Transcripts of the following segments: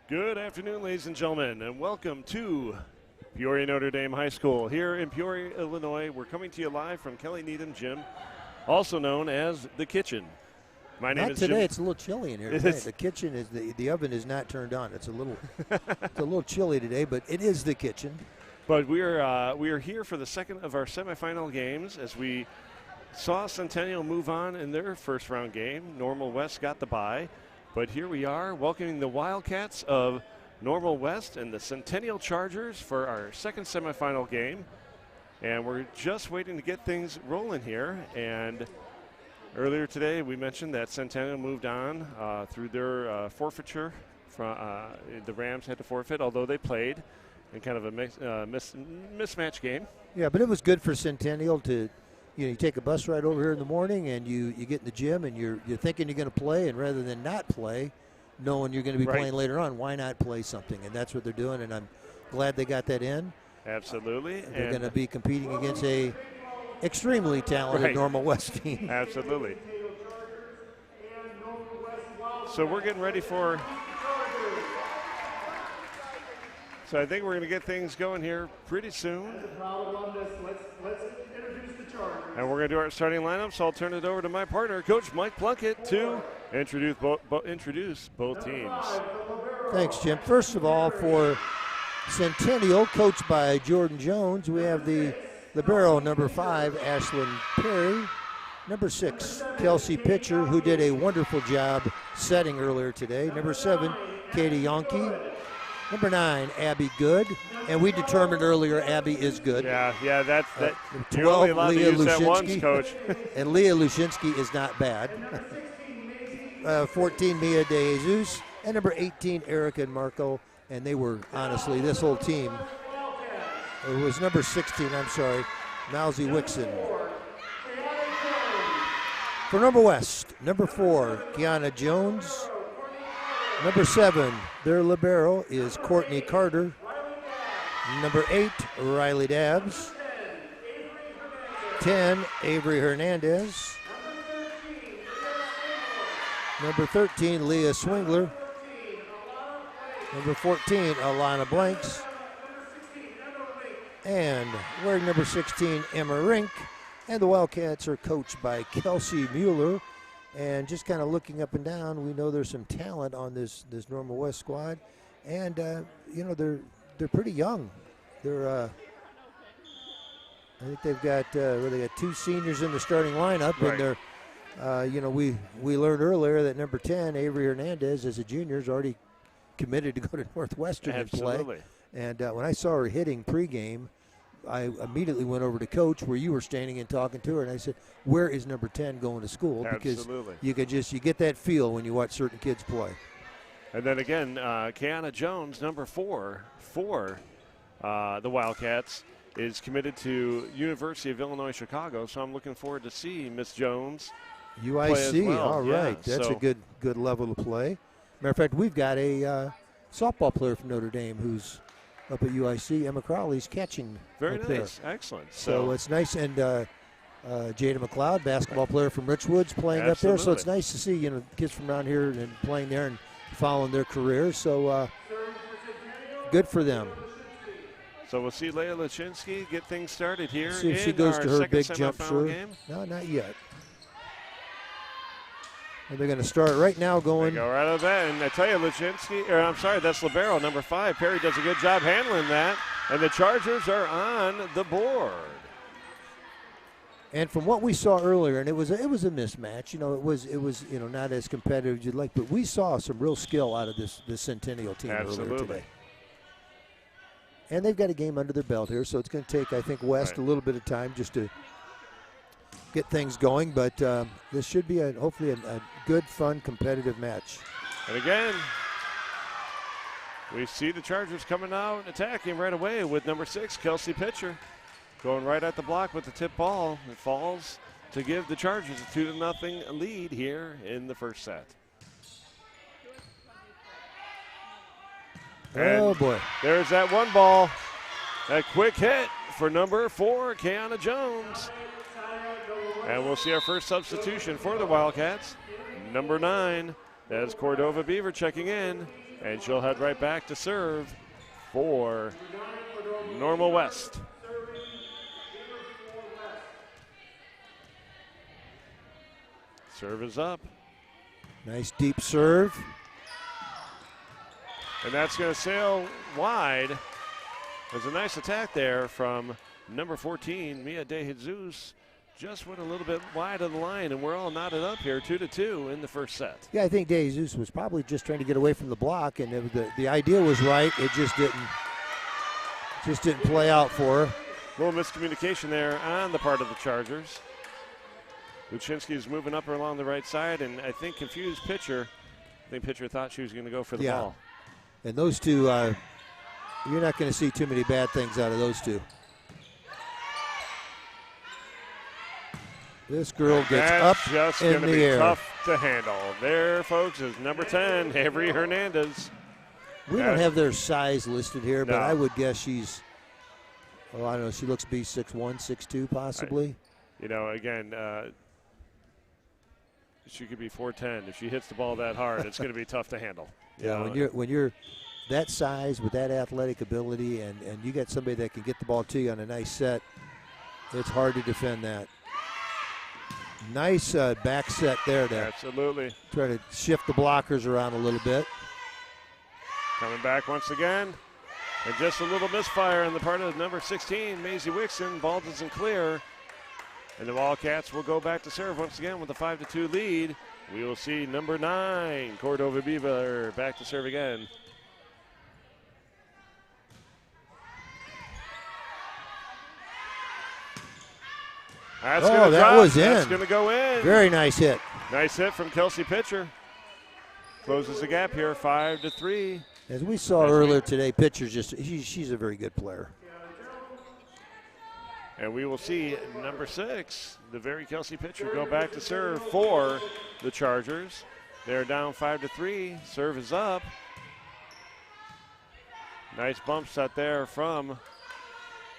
Good afternoon, ladies and gentlemen, and welcome to Peoria Notre Dame High School. Here in Peoria, Illinois, we're coming to you live from Kelly Needham Gym, also known as the Kitchen. My name is Jim. Jim. It's a little chilly in here today. The kitchen is the oven is not turned on. It's a little chilly today, but it is the Kitchen. But we are here for the second of our semifinal games as we saw Centennial move on in their first round game. Normal West got the bye. But here we are welcoming the Wildcats of Normal West and the Centennial Chargers for our second semifinal game. And we're just waiting to get things rolling here. And earlier today we mentioned that Centennial moved on through their forfeiture. The Rams had to forfeit, although they played in kind of a mismatch game. Yeah, but it was good for Centennial to – you take a bus ride over here in the morning and you get in the gym and you're thinking you're going to play, and rather than not play, knowing you're going to be playing later on, why not play something? And that's what they're doing, and I'm glad they got that in. Absolutely. They're going to be competing against a extremely talented Normal West team. Absolutely. So we're getting ready for – so I think we're going to get things going here pretty soon. And we're going to do our starting lineup, so I'll turn it over to my partner, Coach Mike Plunkett, to introduce both teams. Thanks, Jim. First of all, for Centennial, coached by Jordan Jones, we have the libero, number 5, Ashlyn Perry. Number 6, Kelsey Pitcher, who did a wonderful job setting earlier today. Number 7, Katie Yonke. Number 9, Abby Good. And we determined earlier Abby is good. Yeah, that's that. 12, you're only allowed Leah to use that once, Coach. And Leah Lushinsky is not bad. 14, Mia De Jesus. And number 18, Erica and Marco. And they were, honestly, this whole team. It was number 16, I'm sorry, Mousy Wixon. For Normal West, number 4, Kiana Jones. Number 7, their libero is Courtney Carter. Number 8, Riley Dabbs. 10, Avery Hernandez. Number 13, Leah Swingler. Number 14, Alana Blanks. And wearing number 16, Emma Rink. And the Wildcats are coached by Kelsey Mueller. And just kind of looking up and down, we know there's some talent on this Normal West squad. And, they're pretty young. They're, I think they've got, they got 2 seniors in the starting lineup. Right. And they're, we learned earlier that number 10, Avery Hernandez, as a junior, is already committed to go to Northwestern and play. And when I saw her hitting pregame, I immediately went over to Coach where you were standing and talking to her, and I said, where is number 10 going to school? Because you get that feel when you watch certain kids play. And then again, Kiana Jones, number 4 for the Wildcats, is committed to University of Illinois Chicago, so I'm looking forward to see Miss Jones UIC, play as well. All right. Yeah, that's a good level to play. Matter of fact, we've got a softball player from Notre Dame who's up at UIC. Emma Crowley's catching very up nice. there. Excellent. So it's nice. And Jada McLeod, basketball player from Richwoods, playing up there. So it's nice to see, kids from around here and playing there and following their careers. So good for them. So we'll see Leah Lachinsky get things started here. See if she goes to her big jump shot. No, not yet. And they're going to start right now going. They go right out of that. And I tell you, that's libero, number 5. Perry does a good job handling that. And the Chargers are on the board. And from what we saw earlier, and it was a mismatch. It was not as competitive as you'd like, but we saw some real skill out of this Centennial team earlier today. And they've got a game under their belt here, so it's going to take, I think, West a little bit of time just to get things going. But this should be hopefully a good, fun, competitive match. And again, we see the Chargers coming out and attacking right away with number 6, Kelsey Pitcher, going right at the block with the tip ball. It falls to give the Chargers a 2-0 lead here in the first set. Oh, boy. There's that one ball. A quick hit for number 4, Kiana Jones. And we'll see our first substitution for the Wildcats. Number 9, that is Cordova Beaver checking in. And she'll head right back to serve for Normal West. Serve is up. Nice deep serve. And that's going to sail wide. There's a nice attack there from number 14, Mia De Jesus. Just went a little bit wide of the line, and we're all knotted up here, 2-2 in the first set. Yeah, I think De Jesus was probably just trying to get away from the block, and the idea was right. It just didn't play out for her. A little miscommunication there on the part of the Chargers. Luczynski is moving up along the right side, and I think confused pitcher. I think pitcher thought she was going to go for the ball. And those two, you're not going to see too many bad things out of those two. This girl gets up just in going to the be air. Tough to handle. There, folks, is number 10, Avery Hernandez. We don't have their size listed here, but No. I would guess she's, I don't know, she looks to be 6'1", 6'2", possibly. Again, she could be 4'10". If she hits the ball that hard, it's going to be tough to handle. When you're that size with that athletic ability and you got somebody that can get the ball to you on a nice set, it's hard to defend that. Nice back set there to Absolutely. try to shift the blockers around a little bit. Coming back once again. And just a little misfire on the part of number 16, Maisie Wixon. Ball doesn't clear. And the Wildcats will go back to serve once again with a 5-2 lead. We will see number 9, Cordova Bieber, back to serve again. That's that drop. was in. That's going to go in. Very nice hit. Nice hit from Kelsey Pitcher. Closes the gap here, 5-3. As we saw earlier today, Pitcher's she's a very good player. And we will see number 6, the very Kelsey Pitcher, go back to serve for the Chargers. They're down 5-3. Serve is up. Nice bump set there from,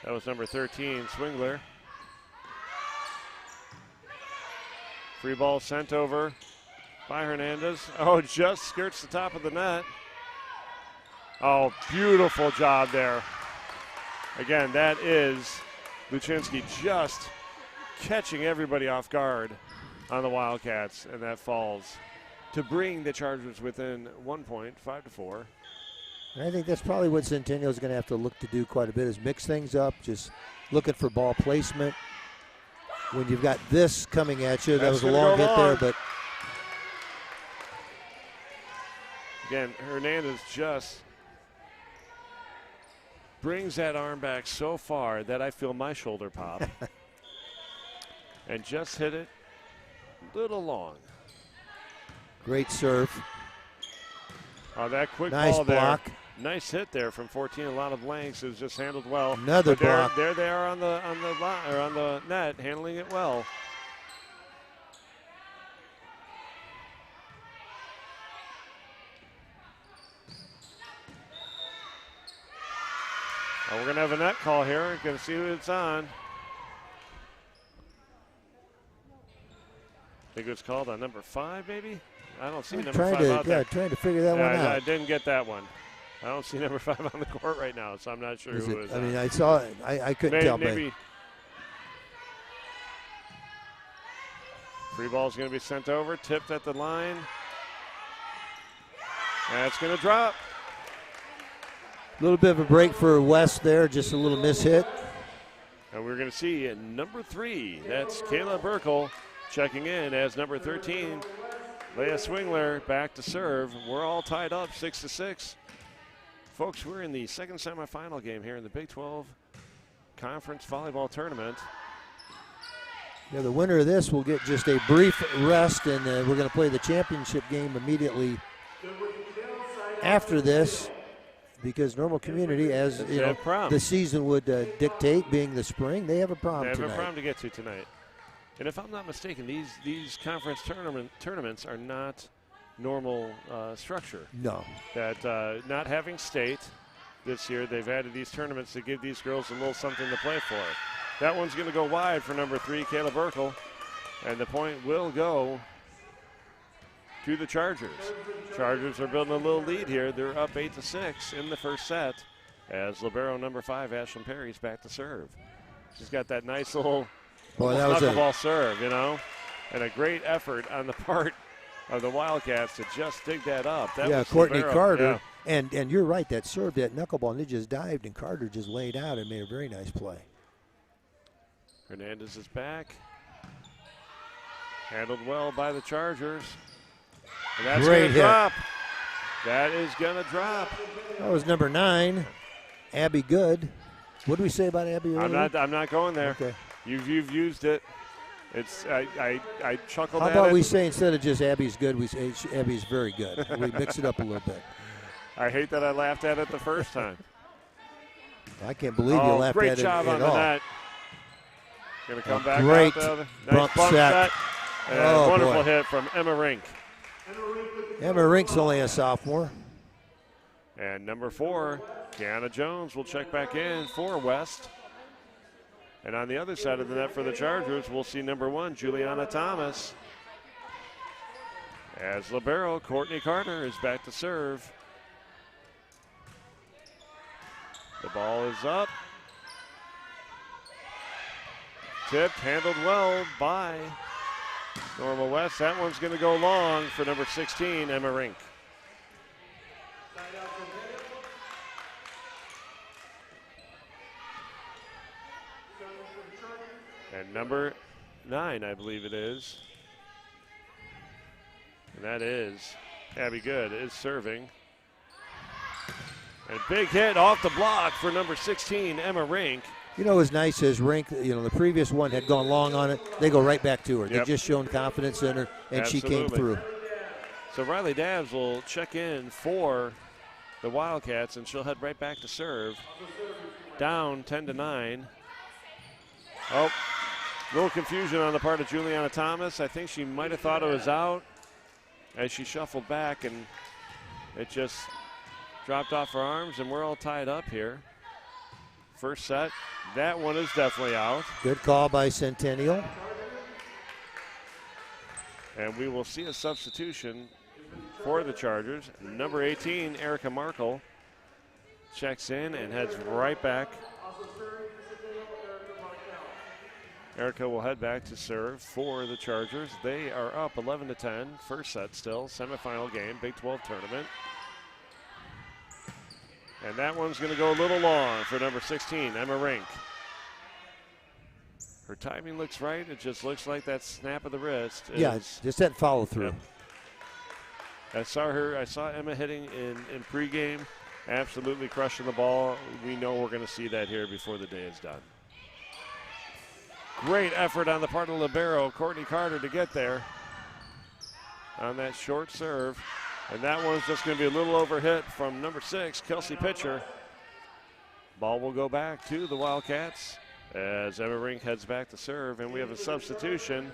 that was number 13, Swingler. Free ball sent over by Hernandez. Oh, just skirts the top of the net. Oh, beautiful job there. Again, that is Luczynski just catching everybody off guard on the Wildcats, and that falls to bring the Chargers within 1 point, 5-4. And I think that's probably what Centennial is going to have to look to do quite a bit is mix things up, just looking for ball placement. When you've got this coming at you, that was a long hit there, but again, Hernandez just brings that arm back so far that I feel my shoulder pop. And just hit it a little long. Great serve. Oh, that quick Nice ball block. there. Nice hit there from 14. A lot of lengths. It was just handled well. Another block. There they are on the net, handling it well. We're going to have a net call here. We're going to see who it's on. I think it was called on number 5, maybe? I don't see number 5 out there. Trying to figure that one out. I didn't get that one. I don't see number 5 on the court right now, so I'm not sure who it is. I mean, I saw it. I couldn't tell. Maybe. Free ball is going to be sent over, tipped at the line. And it's going to drop. A little bit of a break for West there, just a little mishit. And we're going to see number 3. That's Kayla Burkle checking in as number 13. Leah Swingler back to serve. We're all tied up 6-6. Folks, we're in the second semifinal game here in the Big 12 Conference Volleyball Tournament. Yeah, the winner of this will get just a brief rest, and we're going to play the championship game immediately after this, because Normal Community, as you know, the season would dictate, being the spring, they have a prom tonight. They have a prom to get to tonight. And if I'm not mistaken, these conference tournaments are not normal structure. No. That not having state this year, they've added these tournaments to give these girls a little something to play for. That one's going to go wide for number 3, Kayla Burkle, and the point will go to the Chargers. Chargers are building a little lead here. They're up 8-6 in the first set as libero number 5, Ashlyn Perry, is back to serve. She's got that nice little knuckleball serve, you know, and a great effort on the part of the Wildcats to just dig that up. That was Courtney libero. Carter. Yeah. And you're right, that served that knuckleball, and it just dived, and Carter just laid out and made a very nice play. Hernandez is back. Handled well by the Chargers. And that's going to drop. That is going to drop. That was number 9, Abby Good. What do we say about Abby earlier? I'm not going there. Okay. You've used it. It's I chuckled at it. How about we say instead of just Abby's good, we say Abby's very good. We mix it up a little bit. I hate that I laughed at it the first time. I can't believe you laughed at it great job on the net. Going to come back great out the bump nice set. And wonderful hit from Emma Rink. Emma Rink's only a sophomore. And number 4, Kiana Jones will check back in for West. And on the other side of the net for the Chargers, we'll see number 1, Juliana Thomas. As libero, Courtney Carter is back to serve. The ball is up. Tipped, handled well by Normal West. That one's going to go long for number 16, Emma Rink. And number 9, I believe it is. And that is Abby Good is serving. And big hit off the block for number 16, Emma Rink. You know, what's nice is Rink, you know, the previous one had gone long on it. They go right back to her. They've just shown confidence in her, and she came through. So Riley Dabbs will check in for the Wildcats, and she'll head right back to serve. Down 10-9. Oh, a little confusion on the part of Juliana Thomas. I think she might have thought it was out as she shuffled back, and it just dropped off her arms, and we're all tied up here. First set, that one is definitely out. Good call by Centennial. And we will see a substitution for the Chargers. Number 18, Erica Markle, checks in and heads right back. Erica will head back to serve for the Chargers. They are up 11-10, first set still, semifinal game, Big 12 tournament. And that one's going to go a little long for number 16, Emma Rink. Her timing looks right. It just looks like that snap of the wrist. Just that follow through. Yep. I saw Emma hitting in pregame, absolutely crushing the ball. We know we're going to see that here before the day is done. Great effort on the part of libero, Courtney Carter, to get there on that short serve. And that one's just going to be a little overhit from number 6, Kelsey Pitcher. Ball will go back to the Wildcats as Emma Rink heads back to serve. And we have a substitution.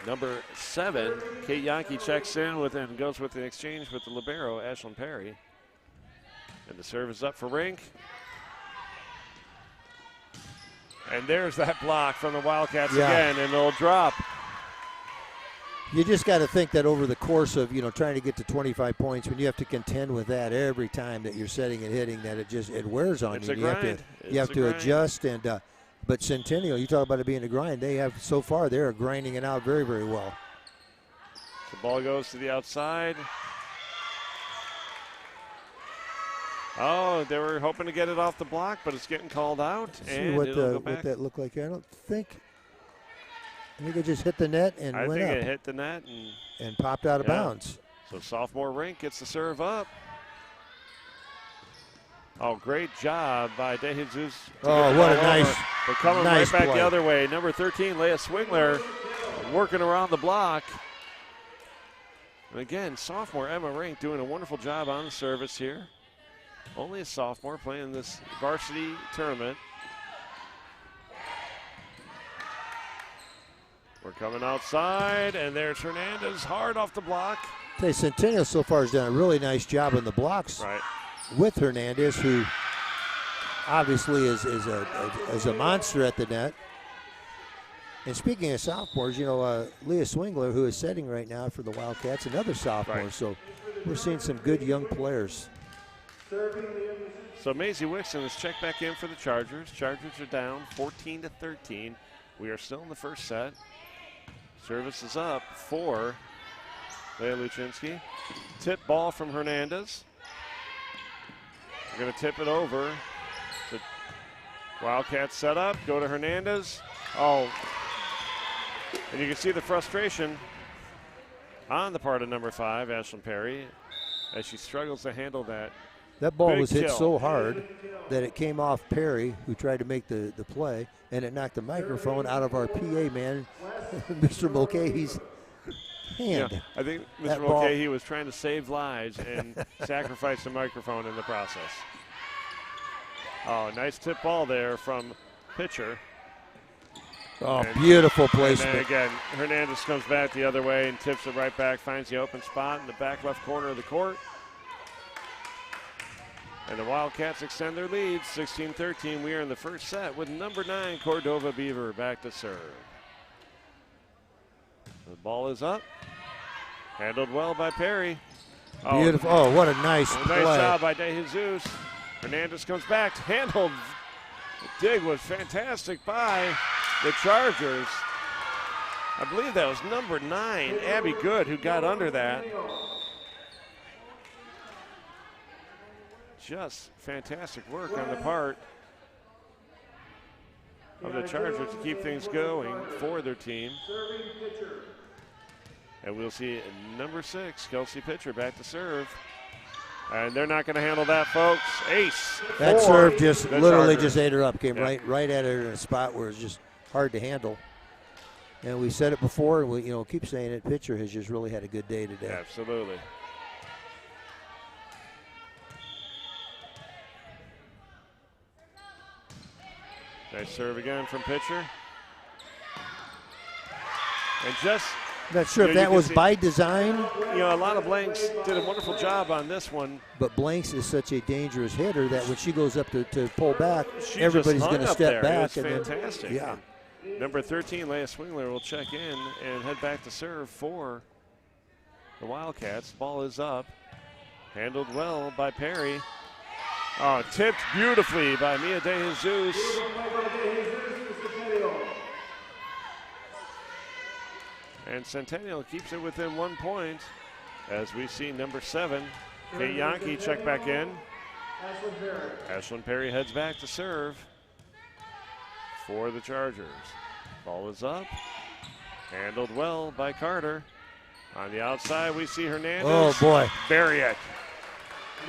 Number 7, Kate Yankee checks in and goes with an exchange with the libero, Ashlyn Perry. And the serve is up for Rink. And there's that block from the Wildcats again, and it'll drop. You just got to think that over the course of, trying to get to 25 points, when you have to contend with that every time that you're setting and hitting, that it wears on you. You have to adjust. And but Centennial, you talk about it being a grind. They have so far they're grinding it out very, very well. The ball goes to the outside. Oh, they were hoping to get it off the block, but it's getting called out. See what that looked like. I think it just hit the net and went up. I think it hit the net and popped out of bounds. So sophomore Rink gets the serve up. Oh, great job by DeJesus. Oh, what a nice They're coming nice right back play. the other way. Number 13, Leah Swingler, working around the block. And again, sophomore Emma Rink doing a wonderful job on the service here. Only a sophomore playing this varsity tournament. We're coming outside, and there's Hernandez hard off the block. Centennial so far has done a really nice job on the blocks with Hernandez, who obviously is a monster at the net. And speaking of sophomores, Leah Swingler, who is setting right now for the Wildcats, another sophomore. Right. So we're seeing some good young players. So Maisie Wixon is checked back in for the Chargers. Chargers are down 14-13. We are still in the first set. Service is up for Leah Luczynski. Tip ball from Hernandez. We're going to tip it over. The Wildcats set up, go to Hernandez. Oh, and you can see the frustration on the part of number 5, Ashlyn Perry, as she struggles to handle that. That ball Big was hit kill. so hard that it came off Perry, who tried to make the play, and it knocked the microphone out of our PA man, Mr. Mulcahy's hand. Yeah, I think Mr. That Mulcahy was trying to save lives and sacrifice the microphone in the process. Oh, nice tip ball there from pitcher. Oh, And- beautiful And then placement. again, Hernandez comes back the other way and tips it right back, finds the open spot in the back left corner of the court. And the Wildcats extend their lead, 16-13. We are in the first set with number 9, Cordova Beaver, back to serve. The ball is up. Handled well by Perry. Oh, Beautiful. Oh, what a nice play. nice job by De Jesus. Hernandez comes back, handled. The dig was fantastic by the Chargers. I believe that was number 9, Abby Good, who got under that. Just fantastic work on the part of the Chargers to keep things going for their team. And we'll see number 6, Kelsey Pitcher, back to serve. And they're not going to handle that, folks. Ace. That for serve just the literally Chargers. just ate her up. Came Yeah. right at her in a spot where it's just hard to handle. And we said it before, and we keep saying it. Pitcher has just really had a good day today. Absolutely. Nice serve again from Pitcher. And just, Not sure Yeah, if you that can was see- by design, a lot of Blanks did a wonderful job on this one. but Blanks is such a dangerous hitter that when she goes up to pull back, She everybody's just going to hung up step there. back. It was and fantastic. Then, yeah. Number 13, Leia Swingler, will check in and head back to serve for the Wildcats. Ball is up. Handled well by Perry. Oh, tipped beautifully by Mia De Jesus. And Centennial keeps it within 1 point as we see number 7, Kate Yankee, check back in. Ashlyn Perry heads back to serve for the Chargers. Ball is up. Handled well by Carter. On the outside, we see Hernandez. Oh, boy. Bury it.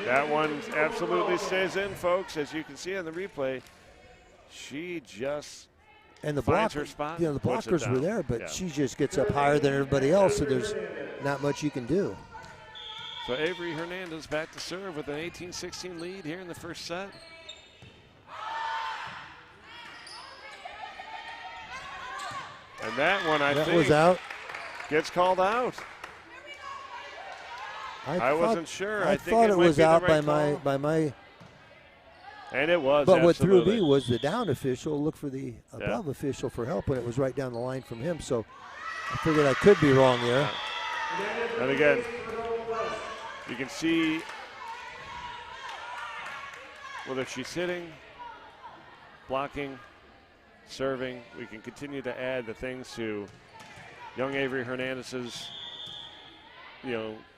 That one absolutely stays in, folks. As you can see on the replay, she just And the finds blocker, her spot, the puts it blockers were down. there, but Yeah. she just gets up higher than everybody else, so there's not much you can do. So Avery Hernandez back to serve with an 18-16 lead here in the first set. And that one, I That think, was out. gets called out. I thought- wasn't sure. I I think thought it it might was be the out right by my. And it was, But what threw absolutely. me was the down official looked for the above official for help when it was right down the line from him. So I figured I could be wrong there. And again, you can see whether she's hitting, blocking, serving. We can continue to add the things to young Avery Hernandez's,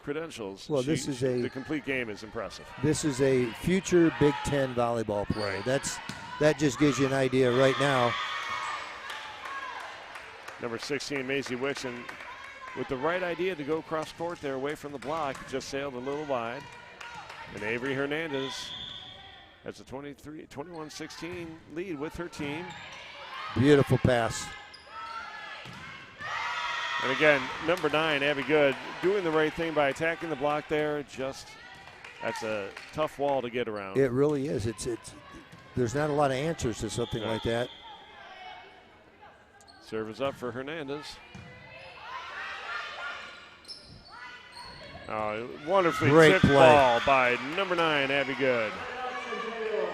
credentials. Well, this is a- the complete game is impressive. This is a future Big Ten volleyball player. Right. That just gives you an idea right now. Number 16, Maisie Wixon, with the right idea to go cross court there away from the block, just sailed a little wide. And Avery Hernandez has a 21-16 lead with her team. Beautiful pass. And again, number 9, Abby Good, doing the right thing by attacking the block there. That's a tough wall to get around. It really is. It's there's not a lot of answers to something like that. Serve is up for Hernandez. Wonderfully Great tipped play. ball by number 9, Abby Good.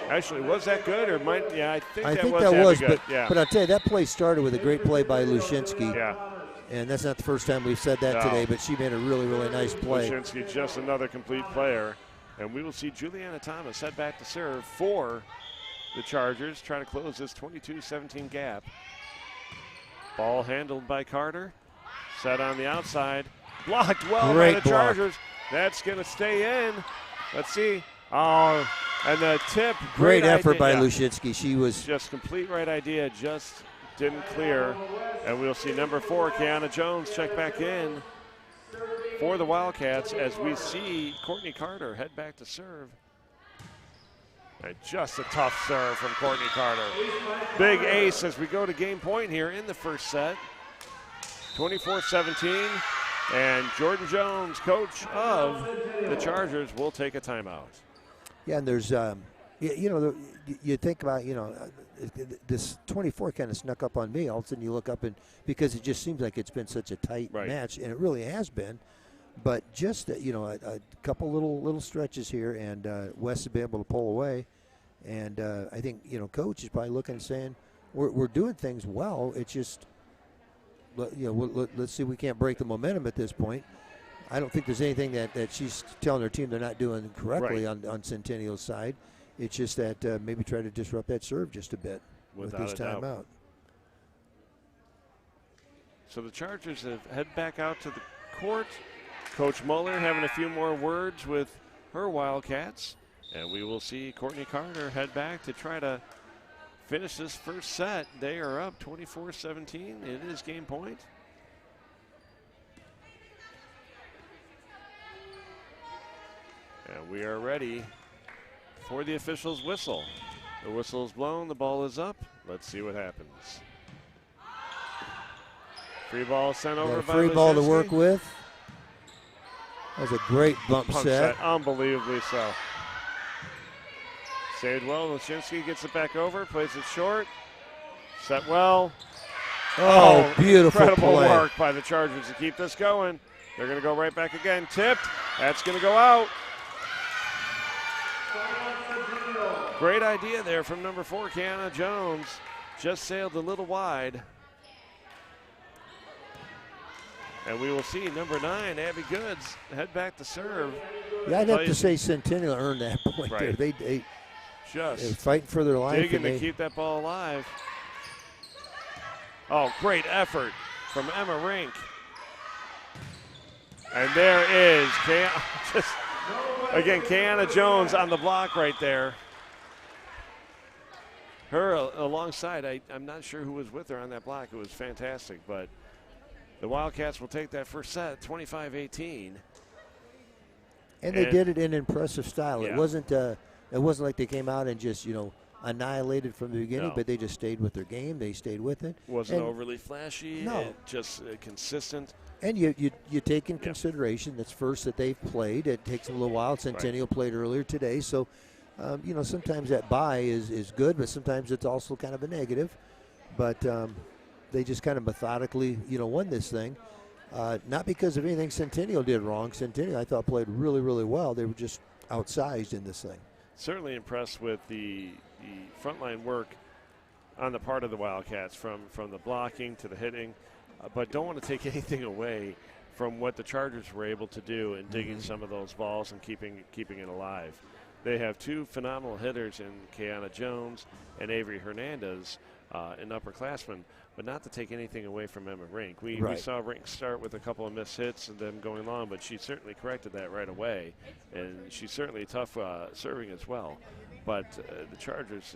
Actually, was that good or might? Yeah, I think that was good. But I'll tell you, that play started with a great play by Lushinsky. Yeah. And that's not the first time we've said that today, but she made a really, really nice play. Lushinsky, just another complete player. And we will see Juliana Thomas head back to serve for the Chargers, trying to close this 22-17 gap. Ball handled by Carter. Set on the outside. Blocked well by the Chargers. That's going to stay in. Let's see. Oh, and the tip. Great effort by Lushinsky. She was just complete right idea, just didn't clear. And we'll see number 4, Kiana Jones, check back in for the Wildcats as we see Courtney Carter head back to serve. And just a tough serve from Courtney Carter. Big ace as we go to game point here in the first set. 24-17. And Jordan Jones, coach of the Chargers, will take a timeout. Yeah, and there's, you think about, this 24 kind of snuck up on me. All of a sudden you look up, and because it just seems like it's been such a tight match, and it really has been. But just, a couple little stretches here, and West has been able to pull away. And I think, coach is probably looking and saying, we're doing things well. It's just, let's see, we can't break the momentum at this point. I don't think there's anything that she's telling her team they're not doing correctly on Centennial's side. It's just that maybe try to disrupt that serve just a bit with this timeout. So the Chargers have head back out to the court. Coach Muller having a few more words with her Wildcats. And we will see Courtney Carter head back to try to finish this first set. They are up 24-17. It is game point. And we are ready for the official's whistle. The whistle is blown. The ball is up. Let's see what happens. Free ball sent over by free ball to Lushinsky. work with. That was a great bump set. Unbelievably so. Saved well. Lushinsky gets it back over, plays it short. Set well. Oh, beautiful incredible play. Work by the Chargers to keep this going. They're going to go right back again. Tipped. That's going to go out. Great idea there from number 4, Kiana Jones. Just sailed a little wide. And we will see number 9, Abby Goods, head back to serve. Yeah, I'd have to say Centennial earned that point there. They're fighting for their life. Digging to keep that ball alive. Oh, great effort from Emma Rink. And there is Kiana Jones on the block right there. Her alongside, I'm not sure who was with her on that block. It was fantastic, but the Wildcats will take that first set, 25-18. And they did it in impressive style. Yeah. It wasn't like they came out and just, annihilated from the beginning, but they just stayed with their game. They stayed with it. Wasn't overly flashy. No. Just consistent. And you take in consideration that's first that they've played. It takes them a little while. Centennial played earlier today, so sometimes that bye is good, but sometimes it's also kind of a negative. But they just kind of methodically, won this thing. Not because of anything Centennial did wrong. Centennial, I thought, played really, really well. They were just outsized in this thing. Certainly impressed with the frontline work on the part of the Wildcats, from the blocking to the hitting, but don't want to take anything away from what the Chargers were able to do in digging some of those balls and keeping it alive. They have 2 phenomenal hitters in Kiana Jones and Avery Hernandez, an upperclassman, but not to take anything away from Emma Rink. We saw Rink start with a couple of missed hits and them going long, but she certainly corrected that right away, and she's certainly tough serving as well. But the Chargers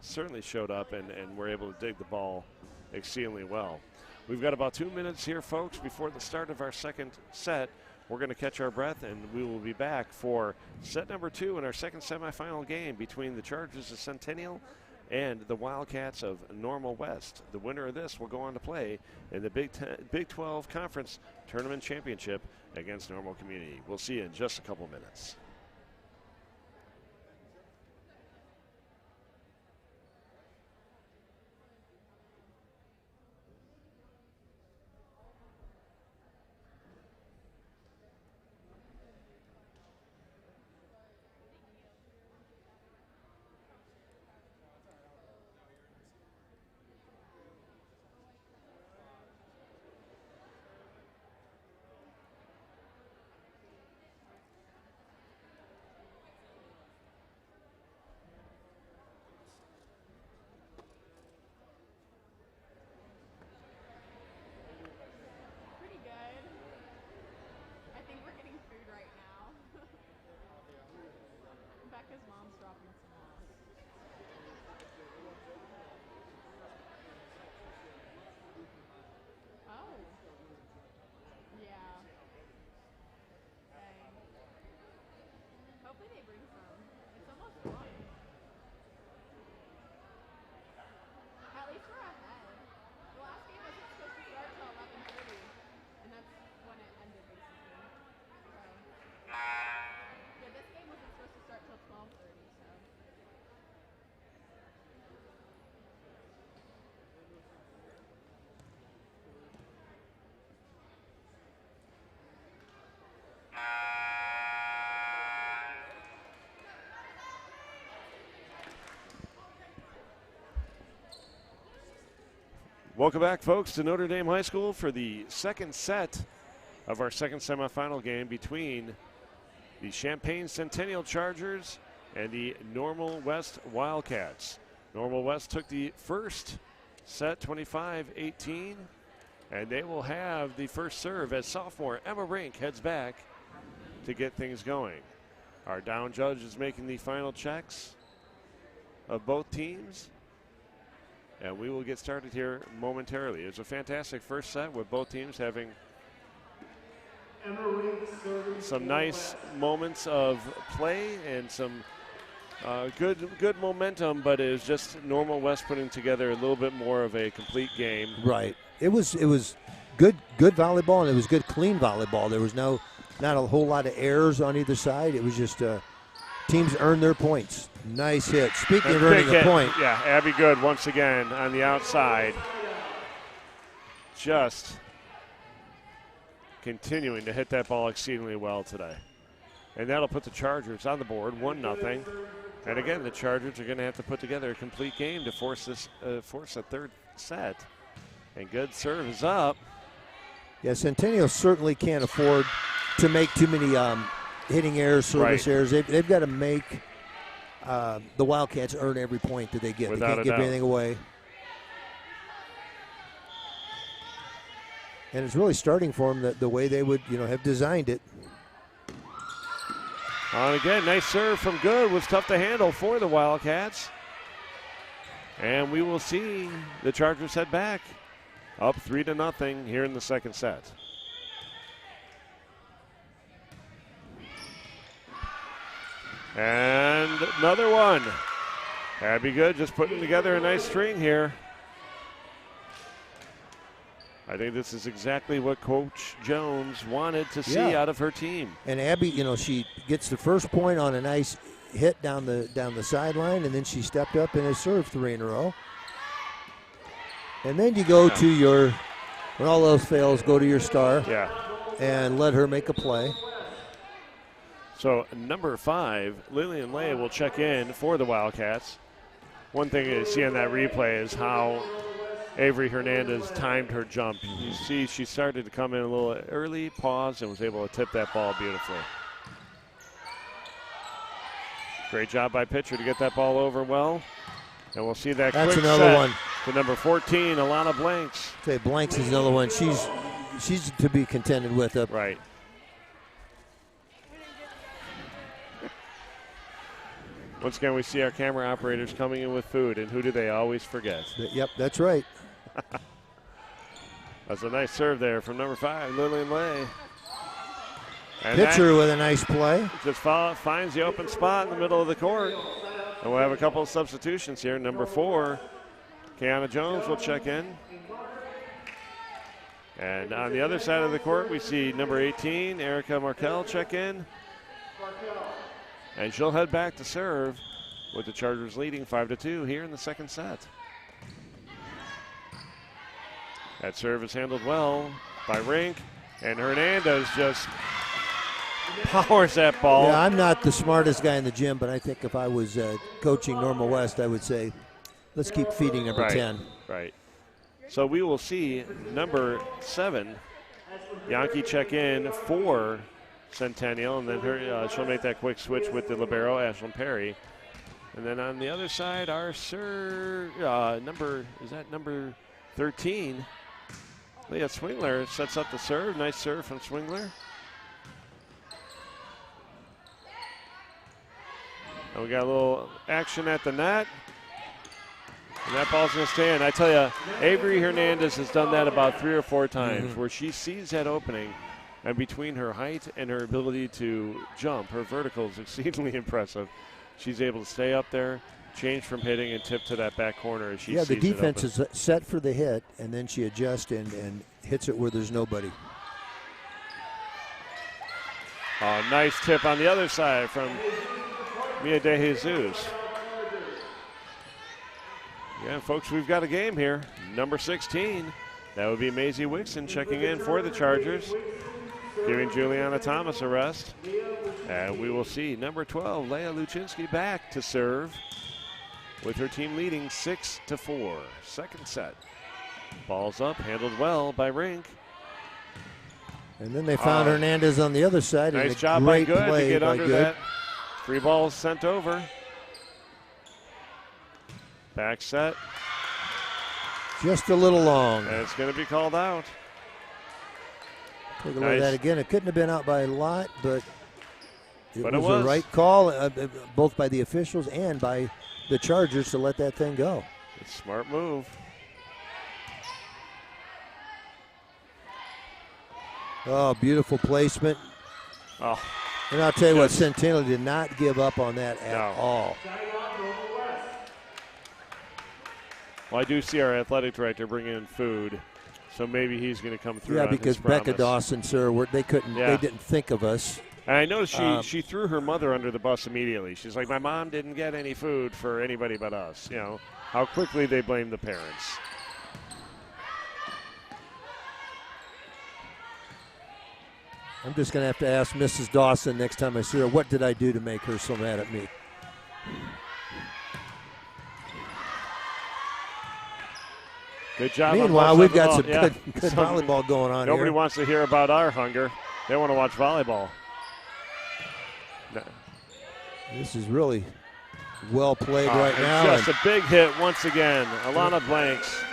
certainly showed up and were able to dig the ball exceedingly well. We've got about 2 minutes here, folks, before the start of our second set. We're going to catch our breath, and we will be back for set number 2 in our second semifinal game between the Chargers of Centennial and the Wildcats of Normal West. The winner of this will go on to play in the Big 12 Conference Tournament Championship against Normal Community. We'll see you in just a couple minutes. Welcome back, folks, to Notre Dame High School for the second set of our second semifinal game between the Champaign Centennial Chargers and the Normal West Wildcats. Normal West took the first set 25-18, and they will have the first serve as sophomore Emma Rink heads back to get things going. Our down judge is making the final checks of both teams, and we will get started here momentarily. It's a fantastic first set with both teams having some nice moments of play and some good momentum, but it was just Normal West putting together a little bit more of a complete game. Right. It was good volleyball, and it was good clean volleyball. There was not a whole lot of errors on either side. It was just teams earned their points. Nice hit. Speaking of earning a point. Yeah, Abby Good once again on the outside. Just continuing to hit that ball exceedingly well today. And that'll put the Chargers on the board, 1-0. And again, the Chargers are going to have to put together a complete game to force a third set. And Good serve is up. Yeah, Centennial certainly can't afford to make too many hitting errors, service errors. They've got to make the Wildcats earn every point that they get. Without they can't give anything away. And it's really starting for them the way they would, have designed it. And again, nice serve from Good. Was tough to handle for the Wildcats. And we will see the Chargers head back up 3-0 here in the second set. And another one. Abby Good just putting together a nice string here. I think this is exactly what Coach Jones wanted to see out of her team. And Abby, she gets the first point on a nice hit down the sideline, and then she stepped up and has served 3 in a row. And then you go to when all else fails, go to your star. Yeah. And let her make a play. So number 5, Lillian Lay will check in for the Wildcats. One thing to see on that replay is how Avery Hernandez timed her jump. You see she started to come in a little early, paused, and was able to tip that ball beautifully. Great job by pitcher to get that ball over well. And we'll see that That's quick another set one. to number 14, Alana Blanks. Say Blanks is another one. She's to be contended with up. Right. Once again, we see our camera operators coming in with food, and who do they always forget? Yep, that's right. That's a nice serve there from number 5, Lillian Lay. And pitcher with a nice play. Just finds the open spot in the middle of the court. And we'll have a couple of substitutions here. Number 4, Kiana Jones will check in. And on the other side of the court, we see number 18, Erica Markel, check in. And she'll head back to serve with the Chargers leading 5-2 here in the second set. That serve is handled well by Rink, and Hernandez just powers that ball. Yeah, I'm not the smartest guy in the gym, but I think if I was coaching Normal West, I would say, let's keep feeding number 10. Right. So we will see number 7, Yankee, check in for Centennial, and then she'll make that quick switch with the libero, Ashlyn Perry. And then on the other side, our number 13, Leah Swingler sets up the serve. Nice serve from Swingler. And we got a little action at the net. And that ball's going to stay in. I tell you, Avery Hernandez has done that about 3 or 4 times where she sees that opening, and between her height and her ability to jump, her vertical is exceedingly impressive. She's able to stay up there, change from hitting, and tip to that back corner as she sees the defense it is set for the hit, and then she adjusts and hits it where there's nobody. Oh, nice tip on the other side from Mia De Jesus. Yeah, folks, we've got a game here. Number 16, that would be Maisie Wixon checking in for the Chargers, giving Juliana Thomas a rest. And we will see number 12, Leah Luchinsky, back to serve with her team leading 6-4. Second set. Ball's up, handled well by Rink. And then they found Hernandez on the other side. Nice and job by great Good play to get under Good. that. 3 balls sent over. Back set. Just a little long. And it's going to be called out. Take a look at that again. It couldn't have been out by a lot, but it was a the right call, both by the officials and by the Chargers to let that thing go. It's a smart move. Oh, beautiful placement. Oh. And I'll tell you what, Centennial did not give up on that at all. Well, I do see our athletic director bringing in food, so maybe he's going to come through. Yeah, on because his Becca promise. Dawson, sir, they didn't think of us. And I noticed she threw her mother under the bus immediately. She's like, my mom didn't get any food for anybody but us. You know, how quickly they blame the parents. I'm just going to have to ask Mrs. Dawson next time I see her, what did I do to make her so mad at me? Good job. Meanwhile, we've got some good volleyball going on Nobody here. wants to hear about our hunger. They want to watch volleyball. No. This is really well played right now. Just a big hit once again. Alana Blanks.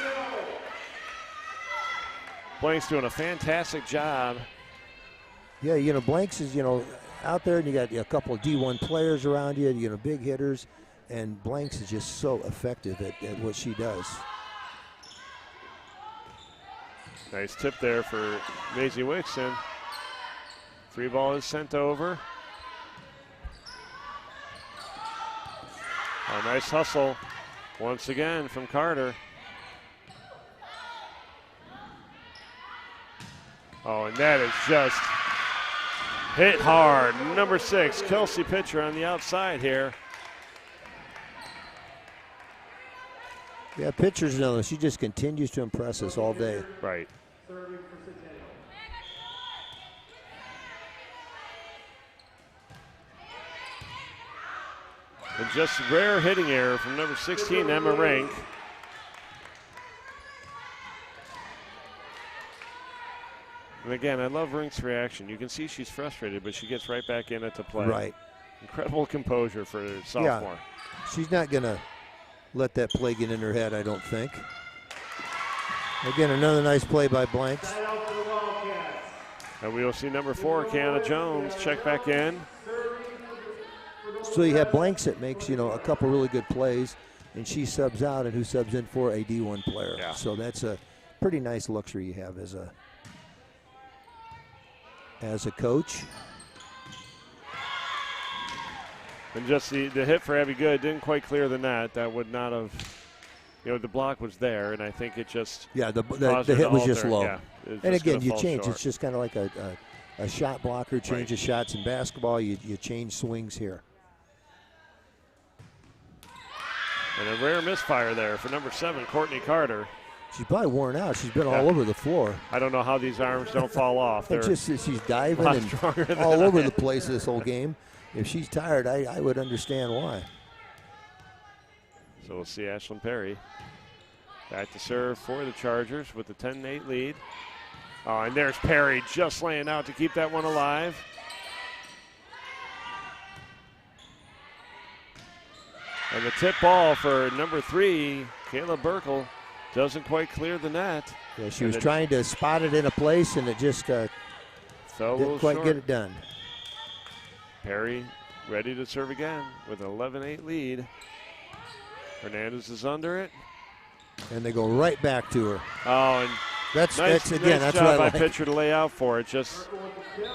Blanks doing a fantastic job. Yeah, Blanks is, out there, and you got a couple of D1 players around you, big hitters, and Blanks is just so effective at what she does. Nice tip there for Maisie Wixon. 3 ball is sent over. A nice hustle once again from Carter. Oh, and that is just hit hard. Number 6, Kelsey Pitcher on the outside here. Yeah, Pitcher's another. She just continues to impress us all day. Right. And just rare hitting error from number 16, Emma Rink. And again, I love Rink's reaction. You can see she's frustrated, but she gets right back in it to play. Right. Incredible composure for a sophomore. Yeah. She's not going to let that play get in her head, I don't think. Again, another nice play by Blanks. And we will see number 4, Kiana Jones, check back in. So you have Blanks that makes, a couple really good plays, and she subs out, and who subs in for a D1 player. Yeah. So that's a pretty nice luxury you have as a coach. And just the hit for Abby Good didn't quite clear the net. That would not have, the block was there, and I think it just the hit was just low. Yeah, and again, you change. Short. It's just kind of like a shot blocker changes shots in basketball. You change swings here. And a rare misfire there for number 7, Courtney Carter. She's probably worn out. She's been all over the floor. I don't know how these arms don't fall off. She's diving and all over the place this whole game. If she's tired, I would understand why. So we'll see Ashlyn Perry back to serve for the Chargers with the 10-8 lead. Oh, and there's Perry just laying out to keep that one alive. And the tip ball for number 3, Kayla Burkle, doesn't quite clear the net. Yeah, she was trying to spot it in a place, and it just didn't quite get it done. Perry ready to serve again with an 11-8 lead. Hernandez is under it. And they go right back to her. Oh, and that's job what I like. by pitcher to lay out for it. Just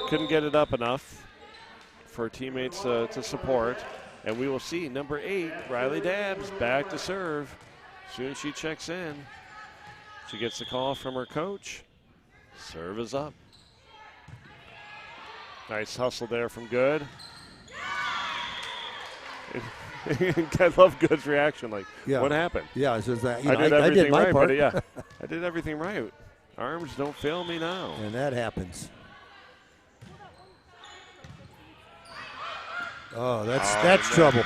couldn't get it up enough for teammates to support. And we will see number 8, Riley Dabbs, back to serve. As soon as she checks in, she gets the call from her coach. Serve is up. Nice hustle there from Good. I love Good's reaction. Like, what happened? Yeah, it's just that. I did everything my right, part. but I did everything right. Arms don't fail me now. And that happens. Oh, that's trouble.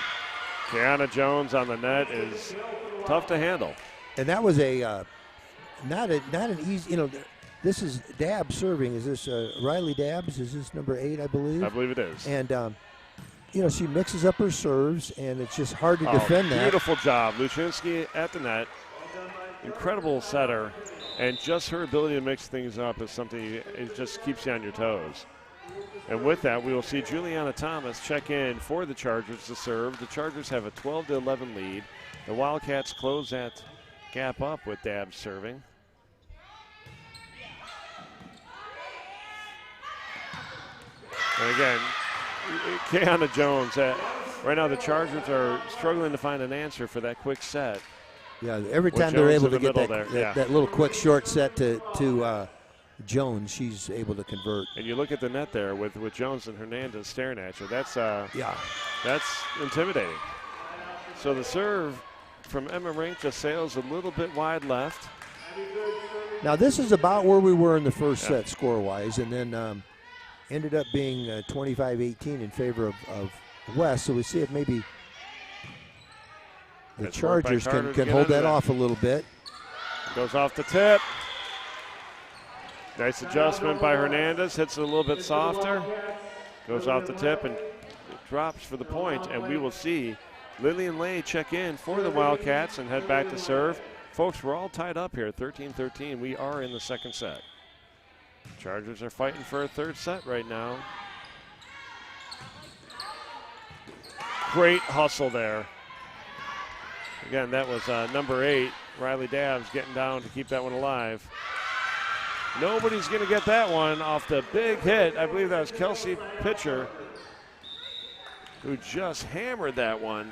Kiana Jones on the net is tough to handle. And that was a not an easy, this is Dabbs serving. Is this Riley Dabbs? Is this number 8, I believe? I believe it is. And, she mixes up her serves, and it's just hard to defend that. Beautiful job. Luczynski at the net. Incredible setter. And just her ability to mix things up is something, it just keeps you on your toes. And with that, we will see Juliana Thomas check in for the Chargers to serve. The Chargers have a 12-11 lead. The Wildcats close that gap up with Dabbs serving. And again, Keana Jones, right now the Chargers are struggling to find an answer for that quick set. Yeah, every time they're able to get that little quick short set to Jones, she's able to convert. And you look at the net there with Jones and Hernandez staring at you. That's intimidating. So the serve from Emma Rink just sails a little bit wide left. Now this is about where we were in the first set score-wise, and then ended up being 25-18 in favor of West. So we see if maybe the Chargers can hold that off a little bit. Goes off the tip. Nice adjustment by Hernandez. Hits it a little bit softer. Goes off the tip and drops for the point. And we will see Lillian Lay check in for the Wildcats and head back to serve. Folks, we're all tied up here, 13-13. We are in the second set. Chargers are fighting for a third set right now. Great hustle there. Again, that was number 8, Riley Dabbs, getting down to keep that one alive. Nobody's going to get that one off the big hit. I believe that was Kelsey Pitcher who just hammered that one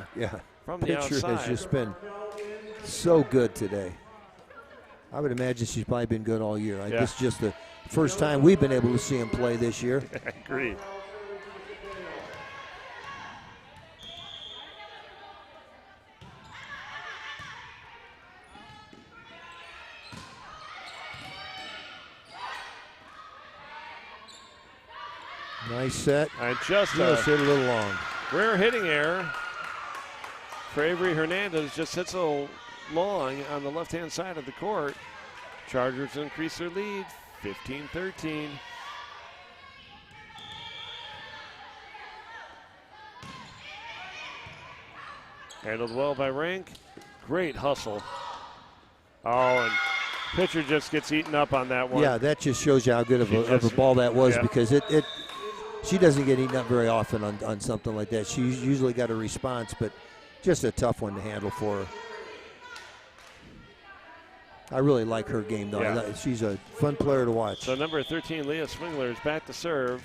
from the outside. Pitcher has just been so good today. I would imagine she's probably been good all year. This is just the first time we've been able to see him play this year. Agreed. Nice set. And just hit a little long. Rare hitting error for Avery Hernandez. Just hits a little long on the left-hand side of the court. Chargers increase their lead, 15-13. Handled well by Rink. Great hustle. Oh, and pitcher just gets eaten up on that one. Yeah, that just shows you how good of a ball that was, because she doesn't get eaten up very often on something like that. She's usually got a response, but just a tough one to handle for her. I really like her game, though. Yeah. She's a fun player to watch. So number 13, Leah Swingler, is back to serve.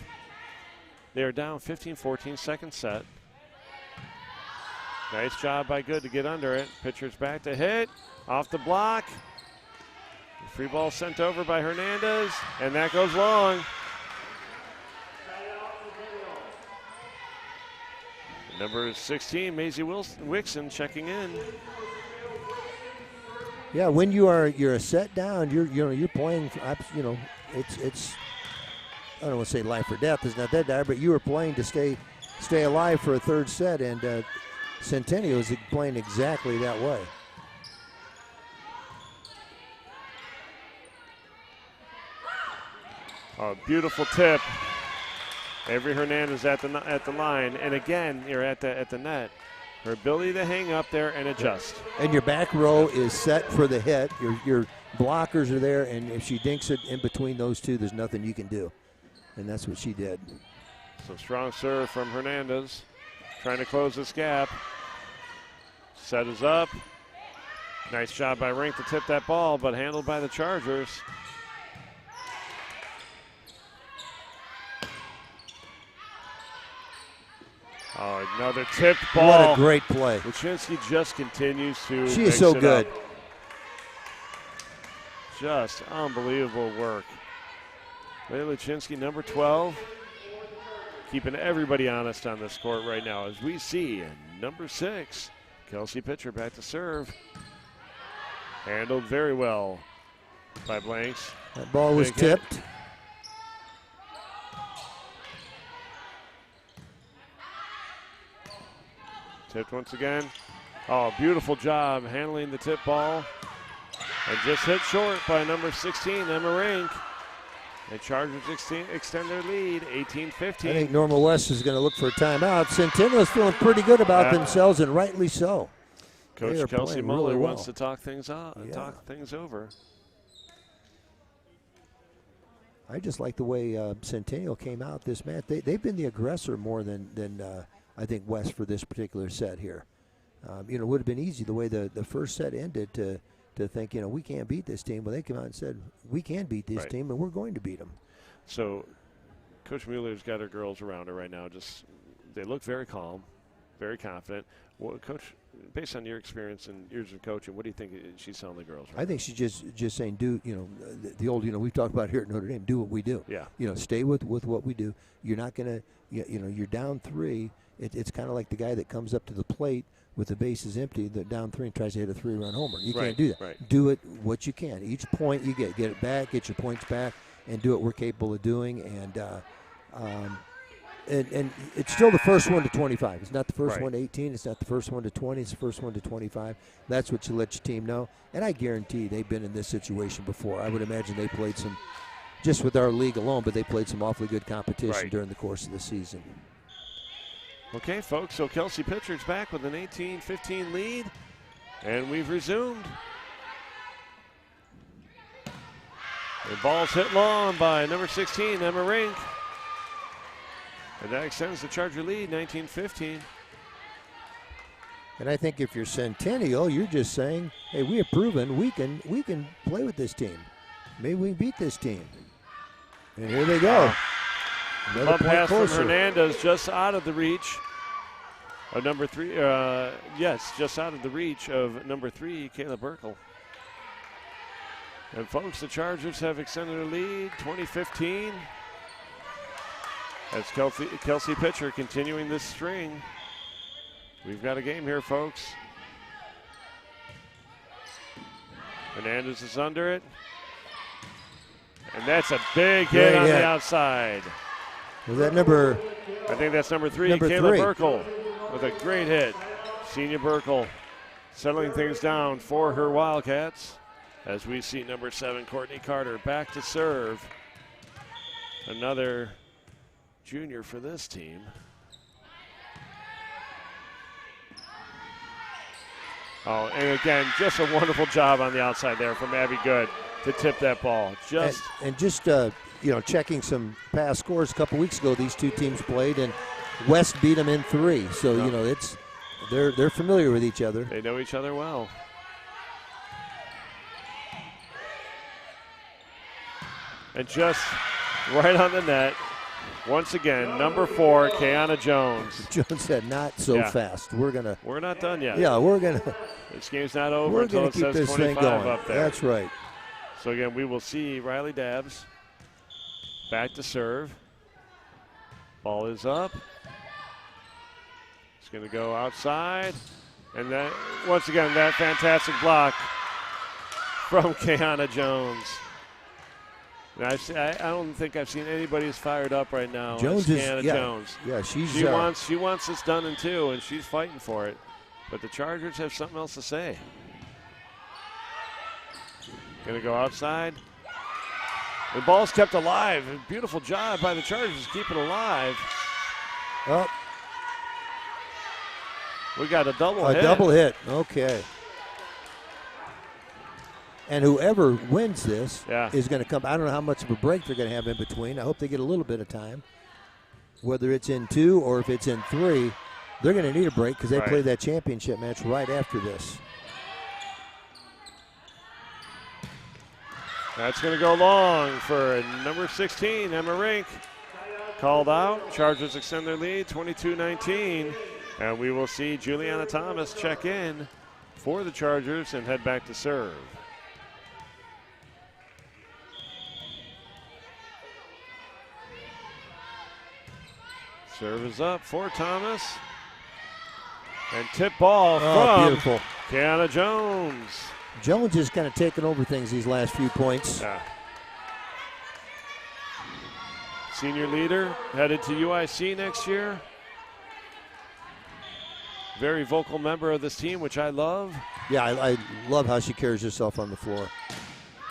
They are down 15-14, second set. Nice job by Good to get under it. Pitcher's back to hit. Off the block. Free ball sent over by Hernandez, and that goes long. Number 16, Maisie Wixon checking in. Yeah, when you're a set down, you're playing. It's I don't want to say life or death. It's not that dire, but you were playing to stay alive for a third set, and Centennial is playing exactly that way. Oh, beautiful tip. Avery Hernandez at the line, and again you're at the net. Her ability to hang up there and adjust. And your back row is set for the hit. Your blockers are there, and if she dinks it in between those two, there's nothing you can do. And that's what she did. So strong serve from Hernandez, trying to close this gap. Set is up. Nice job by Rink to tip that ball, but handled by the Chargers. Oh, another tipped ball. What a great play. Luczynski just continues to She is so good. Up. Just unbelievable work. Leah Luczynski, number 12, keeping everybody honest on this court right now, as we see number 6, Kelsey Pitcher back to serve. Handled very well by Blanks. That ball was tipped. Tipped once again. Oh, beautiful job handling the tip ball. And just hit short by number 16, Emma Rink. And Chargers extend their lead, 18-15. I think Normal West is going to look for a timeout. Centennial's feeling pretty good about themselves, and rightly so. Coach Kelsey Muller really wants to talk things out, talk things over. I just like the way Centennial came out this match. They've been the aggressor more than I think West for this particular set here. It would have been easy the way the first set ended to think, we can't beat this team. Well, they came out and said, we can beat this team, and we're going to beat them. So Coach Mueller's got her girls around her right now. They look very calm, very confident. Well, Coach, based on your experience and years of coaching, what do you think she's telling the girls? Right I think she's just saying, do the old we've talked about here at Notre Dame, do what we do. Yeah. Stay with what we do. You're not gonna you're down 3. It's kind of like the guy that comes up to the plate with the bases empty, the down 3 and tries to hit a 3-run homer. You can't do that. Right. Do it what you can. Each point you get it back, get your points back, and do what we're capable of doing. And it's still the first one to 25. It's not the first one to 18. It's not the first one to 20. It's the first one to 25. That's what you let your team know. And I guarantee they've been in this situation before. I would imagine they played some, just with our league alone, but they played some awfully good competition during the course of the season. Okay, folks, so Kelsey Pitchard's back with an 18-15 lead, and we've resumed. The ball's hit long by number 16, Emma Rink. And that extends the Charger lead, 19-15. And I think if you're Centennial, you're just saying, hey, we have proven we can play with this team. Maybe we can beat this team. And here they go. Another Love point pass closer. from Hernandez, just out of the reach of number 3. Just out of the reach of number 3, Kayla Burkle. And folks, the Chargers have extended their lead, 20-15. As Kelsey Pitcher continuing this string. We've got a game here, folks. Hernandez is under it. And that's a big hit on the outside. Was that number? I think that's number 3, Kayla Burkle, with a great hit. Senior Burkle settling things down for her Wildcats. As we see number 7, Courtney Carter, back to serve. Another junior for this team. Oh, and again, just a wonderful job on the outside there from Abby Good to tip that ball. Checking some past scores a couple weeks ago, these two teams played, and West beat them in 3. So they're familiar with each other. They know each other well. And just right on the net, once again, number 4, Kiana Jones. Jones said, "Not so fast. We're not done yet. Yeah, we're gonna. This game's not over We're until gonna it keep says this 25 thing going. up there. That's right. So again, we will see Riley Dabbs back to serve. Ball is up. It's going to go outside, and then once again that fantastic block from Kiana Jones. I don't think I've seen anybody as fired up right now Jones as Kiana Jones. Yeah, she wants this done in 2, and she's fighting for it. But the Chargers have something else to say. Going to go outside. The ball's kept alive. A beautiful job by the Chargers to keep it alive. Oh. We got a double hit. A double hit. Okay. And whoever wins this is going to come. I don't know how much of a break they're going to have in between. I hope they get a little bit of time. Whether it's in 2 or if it's in 3, they're going to need a break because they play that championship match right after this. That's going to go long for number 16, Emma Rink. Called out. Chargers extend their lead, 22-19. And we will see Juliana Thomas check in for the Chargers and head back to serve. Serve is up for Thomas. And tip ball from Kiana Jones. Jones is kind of taking over things these last few points. Yeah. Senior leader headed to UIC next year. very vocal member of this team, which I love. Yeah, I love how she carries herself on the floor.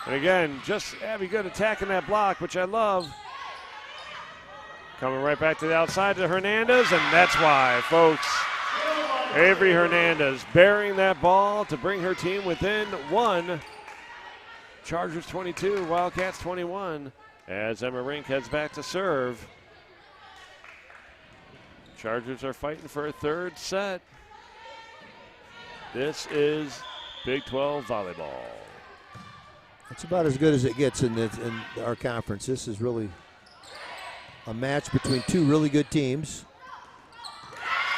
And again, just Abby Good attacking that block, which I love. Coming right back to the outside to Hernandez, and that's why, folks. Avery Hernandez burying that ball to bring her team within 1. Chargers 22, Wildcats 21, as Emma Rink heads back to serve. Chargers are fighting for a third set. This is Big 12 volleyball. It's about as good as it gets in our conference. This is really a match between two really good teams.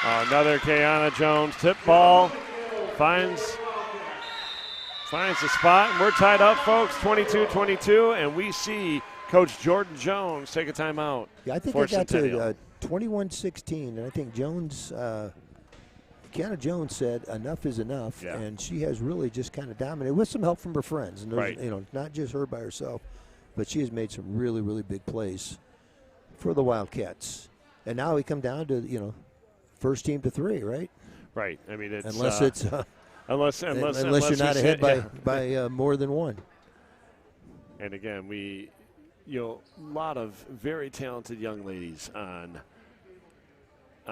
Another Kayana Jones tip ball. Finds the spot, and we're tied up, folks, 22-22, and we see Coach Jordan Jones take a timeout. Yeah, I think they got to 21-16, and I think Kiana Jones said enough is enough, and she has really just kind of dominated with some help from her friends. And right. Not just her by herself, but she has made some really, really big plays for the Wildcats. And now we come down to, first team to 3, right? Right. I mean, it's unless you're not ahead by more than 1. And again, a lot of very talented young ladies on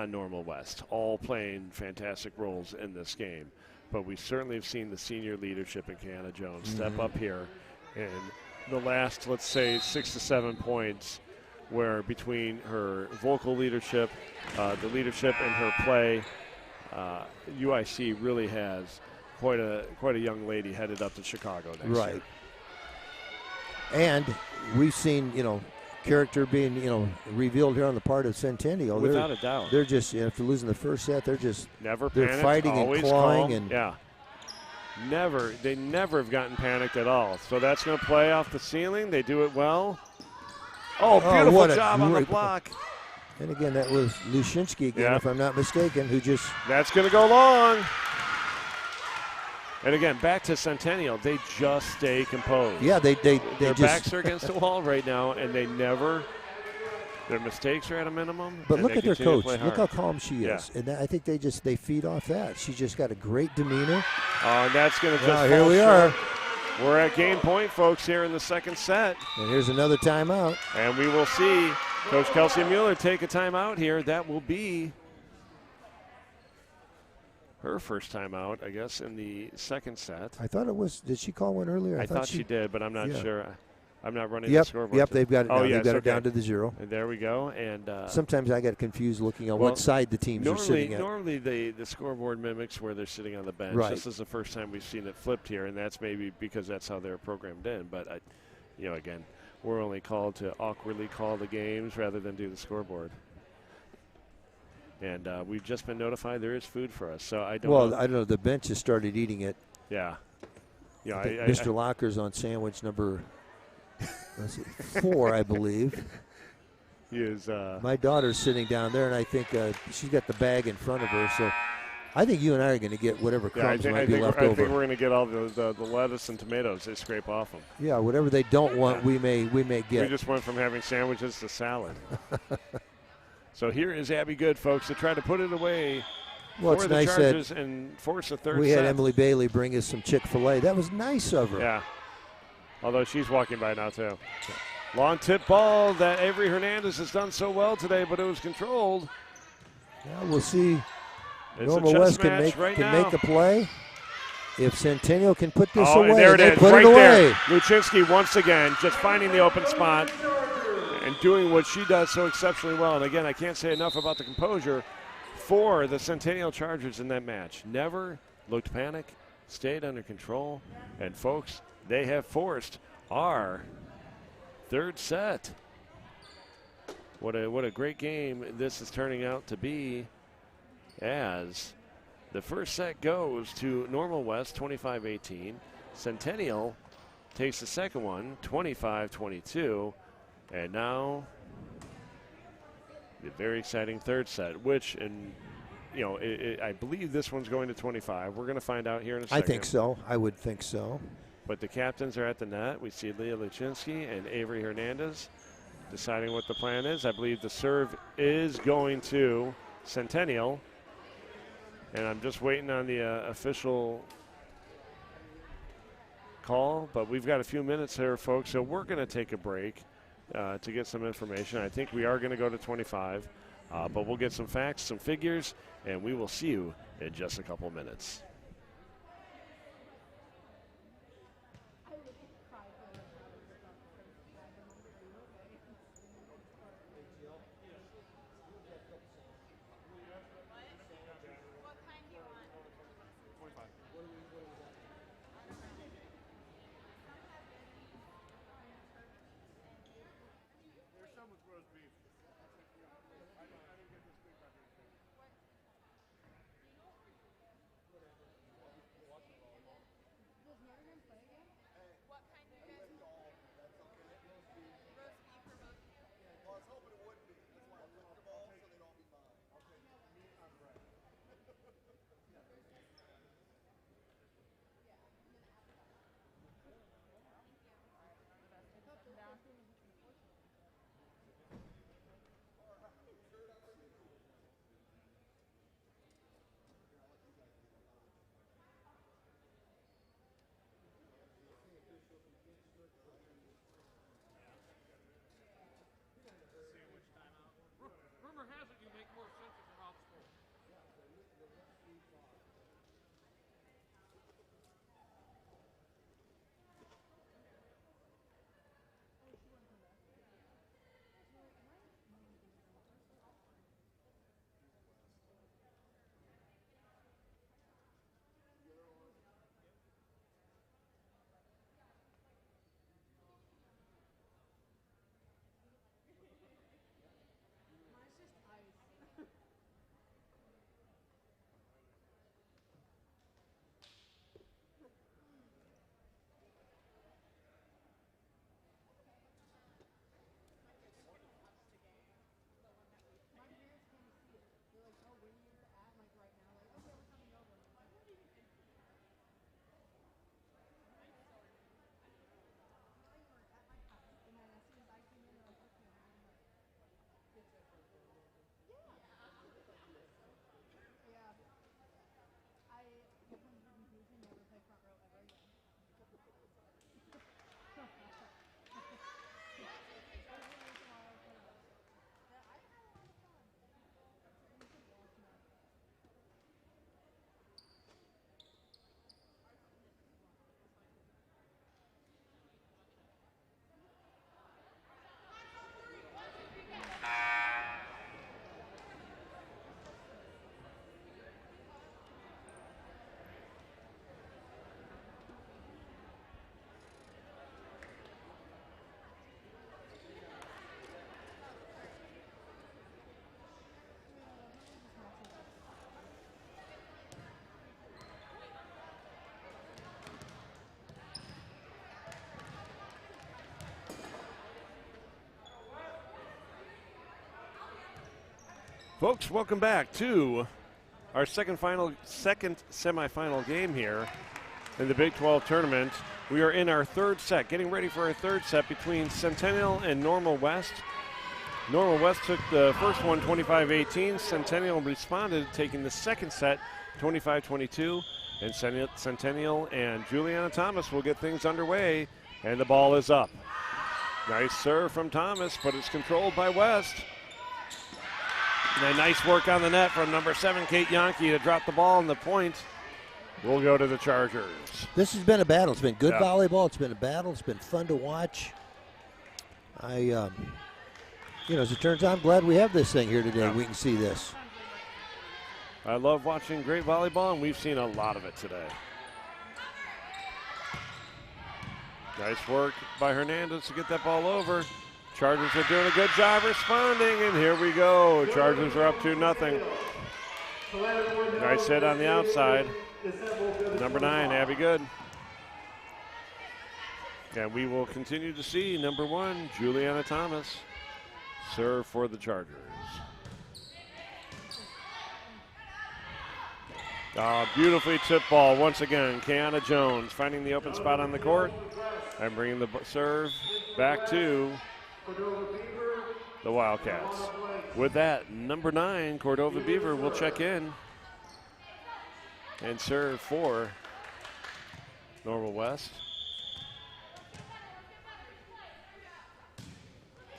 Normal West, all playing fantastic roles in this game. But we certainly have seen the senior leadership in Kiana Jones step up here in the last, let's say, 6 to 7 points, where between her vocal leadership, the leadership in her play, UIC really has quite a young lady headed up to Chicago next year. And we've seen, character being, revealed here on the part of Centennial. Without a doubt. They're just, after losing the first set, they're just they're fighting and clawing. They never have gotten panicked at all. So that's going to play off the ceiling. They do it well. Oh, beautiful job on the block. And again, that was Lushinsky again, if I'm not mistaken, who just... That's going to go long. And again, back to Centennial, they just stay composed. Yeah, their backs are against the wall right now, and their mistakes are at a minimum. But look at their coach. Look how calm she is. Yeah. And I think they feed off that. She's just got a great demeanor. And that's going to just here we are. We're at game point, folks, here in the second set. And here's another timeout. And we will see Coach Kelsey Mueller take a timeout here. That will be her first timeout, I guess, in the second set. I thought it was. Did she call one earlier? I thought she did, but I'm not sure. I'm not running the scoreboard. Yep, they've got it down. They've got it okay. down to the 0. And there we go. And sometimes I get confused looking on what side the teams are sitting at. Normally the scoreboard mimics where they're sitting on the bench. Right. This is the first time we've seen it flipped here, and that's maybe because that's how they're programmed in. But, again, we're only called to awkwardly call the games rather than do the scoreboard. And we've just been notified there is food for us. So I don't know. I don't know. The bench has started eating it. Yeah. Mr. Locker's on sandwich number 4, I believe. He is. My daughter's sitting down there, and I think she's got the bag in front of her. So I think you and I are going to get whatever crumbs might be left over. I think we're going to get all the lettuce and tomatoes they scrape off them. Yeah, whatever they don't want, we may get. We just went from having sandwiches to salad. So here is Abby Good, folks, to try to put it away for it's the nice Chargers and force a third set. We had Emily Bailey bring us some Chick-fil-A. That was nice of her. Yeah. Although she's walking by now, too. Long tip ball that Avery Hernandez has done so well today, but it was controlled. Yeah, we'll see. It's Normal West can make a play. If Centennial can put this away, there it is, put right it away. There. Luchinsky once again just finding the open spot and doing what she does so exceptionally well. And again, I can't say enough about the composure for the Centennial Chargers in that match. Never looked panic, stayed under control, and folks, they have forced our third set. What a great game this is turning out to be, as the first set goes to Normal West 25-18. Centennial takes the second one 25-22. And now the very exciting third set, which, I believe this one's going to 25. We're going to find out here in a second. I think so. I would think so. But the captains are at the net. We see Leah Luchinsky and Avery Hernandez deciding what the plan is. I believe the serve is going to Centennial. And I'm just waiting on the official call, but we've got a few minutes here, folks, so we're going to take a break to get some information. I think we are going to go to 25, but we'll get some facts, some figures, and we will see you in just a couple minutes. Folks, welcome back to our second semifinal game here in the Big 12 tournament. We are in our third set, getting ready for our third set between Centennial and Normal West. Normal West took the first one 25-18. Centennial responded, taking the second set 25-22. And Centennial and Juliana Thomas will get things underway, and the ball is up. Nice serve from Thomas, but it's controlled by West. And nice work on the net from number 7, Kate Yonke, to drop the ball, and the point will go to the Chargers. This has been a battle. It's been good volleyball. It's been a battle. It's been fun to watch. As it turns out, I'm glad we have this thing here today. Yeah. We can see this. I love watching great volleyball, and we've seen a lot of it today. Nice work by Hernandez to get that ball over. Chargers are doing a good job responding, and here we go. Chargers are up 2-0. Nice hit on the outside. Number 9, Abby Good. And we will continue to see number 1, Juliana Thomas, serve for the Chargers. Beautifully tipped ball once again. Kiana Jones finding the open spot on the court and bringing the serve back to the Wildcats. With that, number 9, Cordova Beaver will check in. and serve for Normal West.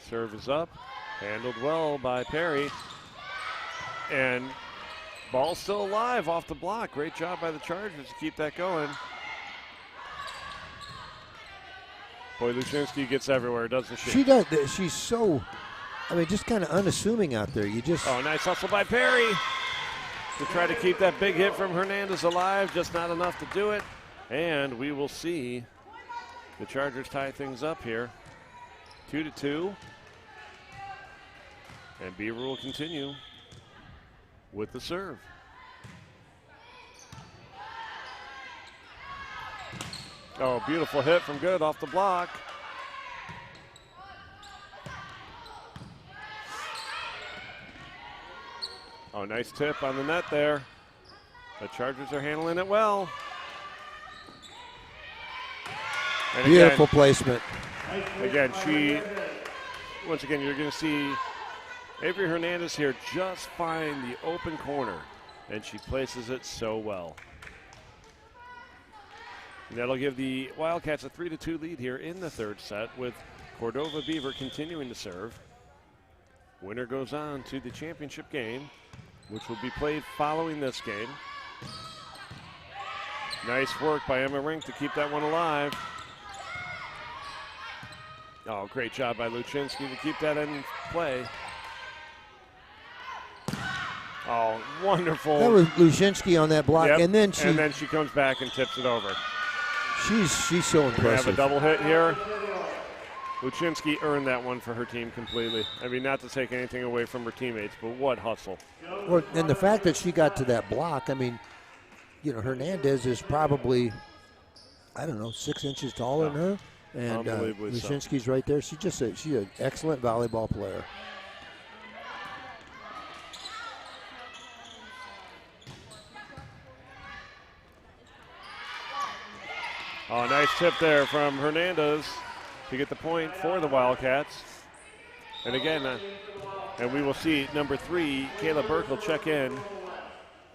Serve is up, handled well by Perry. And ball still alive off the block. Great job by the Chargers to keep that going. Boy, Lucinski gets everywhere, doesn't she? She does. She's so, just kind of unassuming out there. You just. Oh, nice hustle by Perry to try to keep that big hit from Hernandez alive. Just not enough to do it. And we will see the Chargers tie things up here. 2-2. And Beaver will continue with the serve. Oh, beautiful hit from Good off the block. Oh, nice tip on the net there. The Chargers are handling it well. And beautiful placement. Again, once again, you're going to see Avery Hernandez here just find the open corner, and she places it so well. And that'll give the Wildcats a 3-2 lead here in the third set, with Cordova Beaver continuing to serve. Winner goes on to the championship game, which will be played following this game. Nice work by Emma Rink to keep that one alive. Oh, great job by Lucinski to keep that in play. Oh, wonderful. That was Lucinski on that block, yep. and then she comes back and tips it over. She's so impressive. We have a double hit here. Lucinski earned that one for her team completely. Not to take anything away from her teammates, but what hustle. Well, and the fact that she got to that block, Hernandez is probably, 6 inches taller than her. And Lucinski's right there. She's an excellent volleyball player. Oh, nice tip there from Hernandez to get the point for the Wildcats. And again, and we will see number 3, Kayla Burke will check in.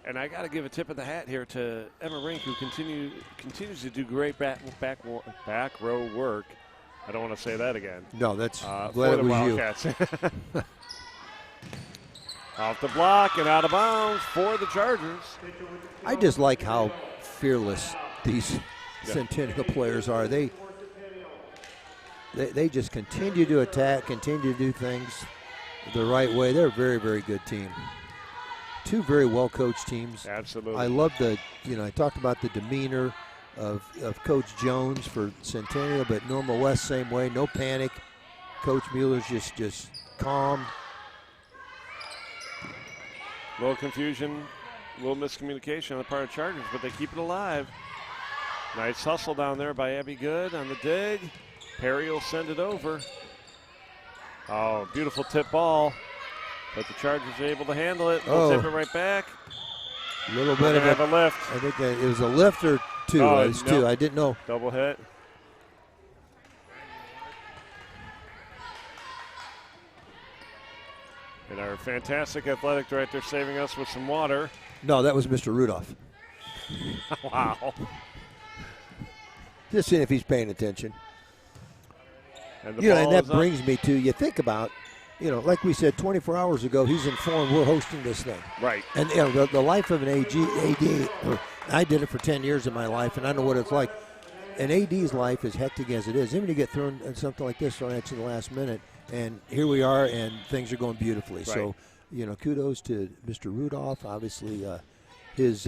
And I got to give a tip of the hat here to Emma Rink, who continues to do great back row work. I don't want to say that again. No, that's for glad the it was Wildcats. you. Off the block and out of bounds for the Chargers. I just like how fearless these Centennial players are. They just continue to attack, continue to do things the right way. They're a very, very good team. Two very well-coached teams. Absolutely. I love I talked about the demeanor of Coach Jones for Centennial, but Normal West same way, no panic. Coach Mueller's just calm. A little confusion, a little miscommunication on the part of Chargers, but they keep it alive. Nice hustle down there by Abby Good on the dig. Perry will send it over. Oh, beautiful tip ball. But the Chargers are able to handle it. They'll tip it right back. A little bit of a lift. I think it was a lift or two. It was two. I didn't know. Double hit. And our fantastic athletic director saving us with some water. No, that was Mr. Rudolph. Wow. Just seeing if he's paying attention. And that brings me to, you think about, like we said 24 hours ago, he's informed we're hosting this thing. Right. And the life of an AD, I did it for 10 years of my life, and I know what it's like. An AD's life is hectic as it is. Even to get thrown in something like this thrown at you in the last minute, and here we are, and things are going beautifully. Right. So, kudos to Mr. Rudolph, obviously his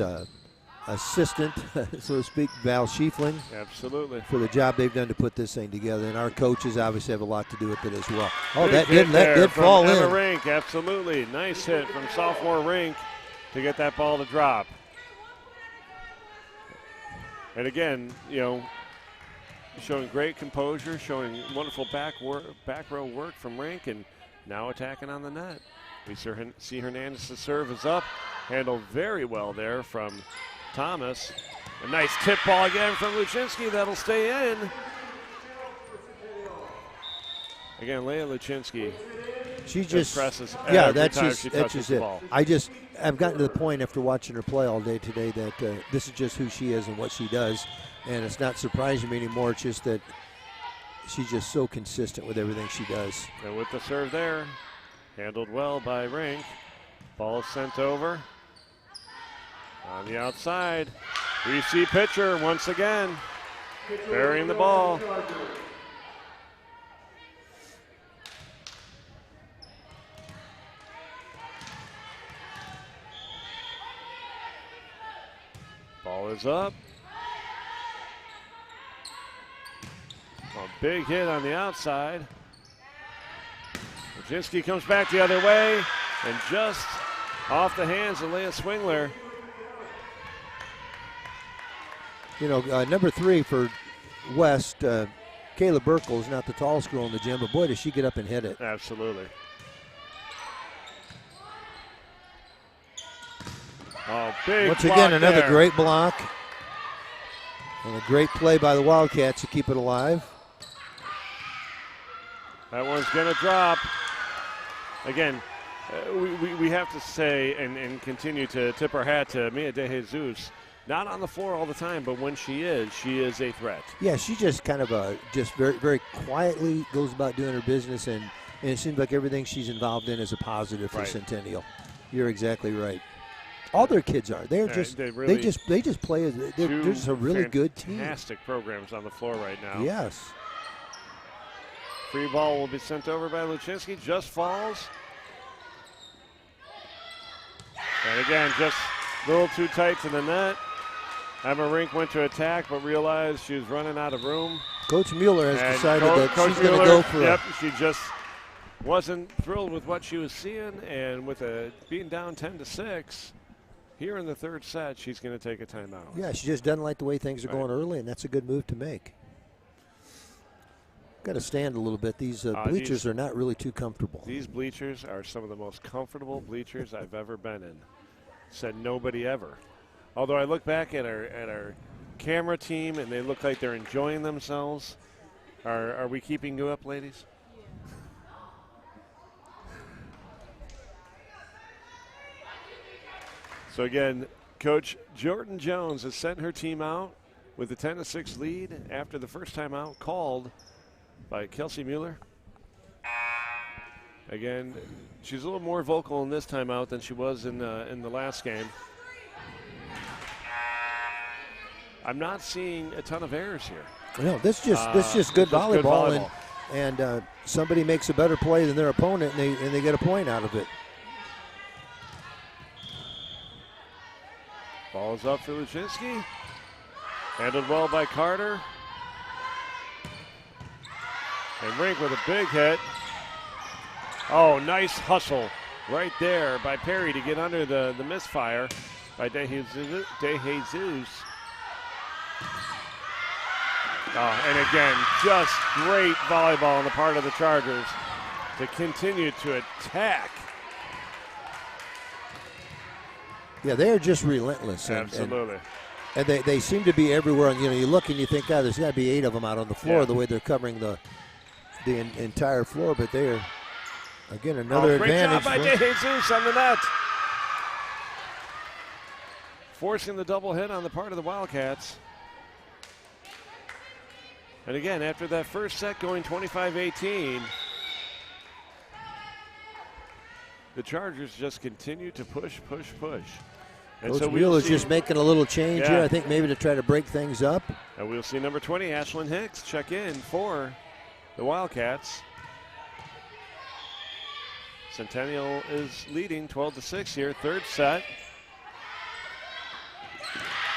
assistant, so to speak, Val Schiefling. Absolutely. For the job they've done to put this thing together. And our coaches obviously have a lot to do with it as well. Oh, that did fall in. Emma Rink, absolutely. Nice hit from sophomore Rink to get that ball to drop. And again, showing great composure, showing wonderful back row work from Rink, and now attacking on the net. We see Hernandez's serve is up. Handled very well there from Thomas. A nice tip ball again from Lucinski. That'll stay in. Again, Leah Lucinski. She just impresses that's time just she that's touches just the it. ball. I've gotten to the point after watching her play all day today that this is just who she is and what she does, and it's not surprising me anymore. It's just that she's just so consistent with everything she does. And with the serve there, handled well by Rink. Ball is sent over. On the outside, we see pitcher once again burying the ball. Ball is up. A big hit on the outside. Wojcinski comes back the other way and just off the hands of Leah Swingler. You know, number 3 for West, Kayla Burkle is not the tallest girl in the gym, but boy, does she get up and hit it. Absolutely. Oh, big Once again, another there. great block. And a great play by the Wildcats to keep it alive. That one's going to drop. Again, we have to say and continue to tip our hat to Mia De Jesus. Not on the floor all the time, but when she is a threat. Yeah, she just kind of just very, very quietly goes about doing her business, and it seems like everything she's involved in is a positive for Centennial. You're exactly right. All their kids are. They're just they just play. They're just a really good team. Fantastic programs on the floor right now. Yes. Free ball will be sent over by Luczynski. Just falls. And again, just a little too tight to the net. Emma Rink went to attack, but realized she was running out of room. Coach Mueller has decided that Coach she's going to go for it. She just wasn't thrilled with what she was seeing, and with being down 10-6 here in the third set, she's going to take a timeout. Yeah, she just doesn't like the way things are going early, and that's a good move to make. Got to stand a little bit. These bleachers are not really too comfortable. These bleachers are some of the most comfortable bleachers I've ever been in. Said nobody ever. Although I look back at our camera team and they look like they're enjoying themselves. Are we keeping you up, ladies? So again, Coach Jordan Jones has sent her team out with a 10-6 lead after the first timeout called by Kelsey Mueller. Again, she's a little more vocal in this timeout than she was in the last game. I'm not seeing a ton of errors here. No, this just good volleyball, and somebody makes a better play than their opponent, and they get a point out of it. Ball is up for Luczynski. Handled well by Carter. And Rink with a big hit. Oh, nice hustle right there by Perry to get under the misfire by De Jesus. And again, just great volleyball on the part of the Chargers to continue to attack. Yeah, they are just relentless. Absolutely. And they seem to be everywhere. And, you look and you think, God, there's got to be 8 of them out on the floor, the way they're covering the entire floor. But they are, again, another advantage. Great job by De Jesus on the net. Forcing the double hit on the part of the Wildcats. And again, after that first set going 25-18, the Chargers just continue to push. And Coach Mueller's just making a little change here, I think maybe to try to break things up. And we'll see number 20, Ashlyn Hicks, check in for the Wildcats. Centennial is leading 12-6 here, third set.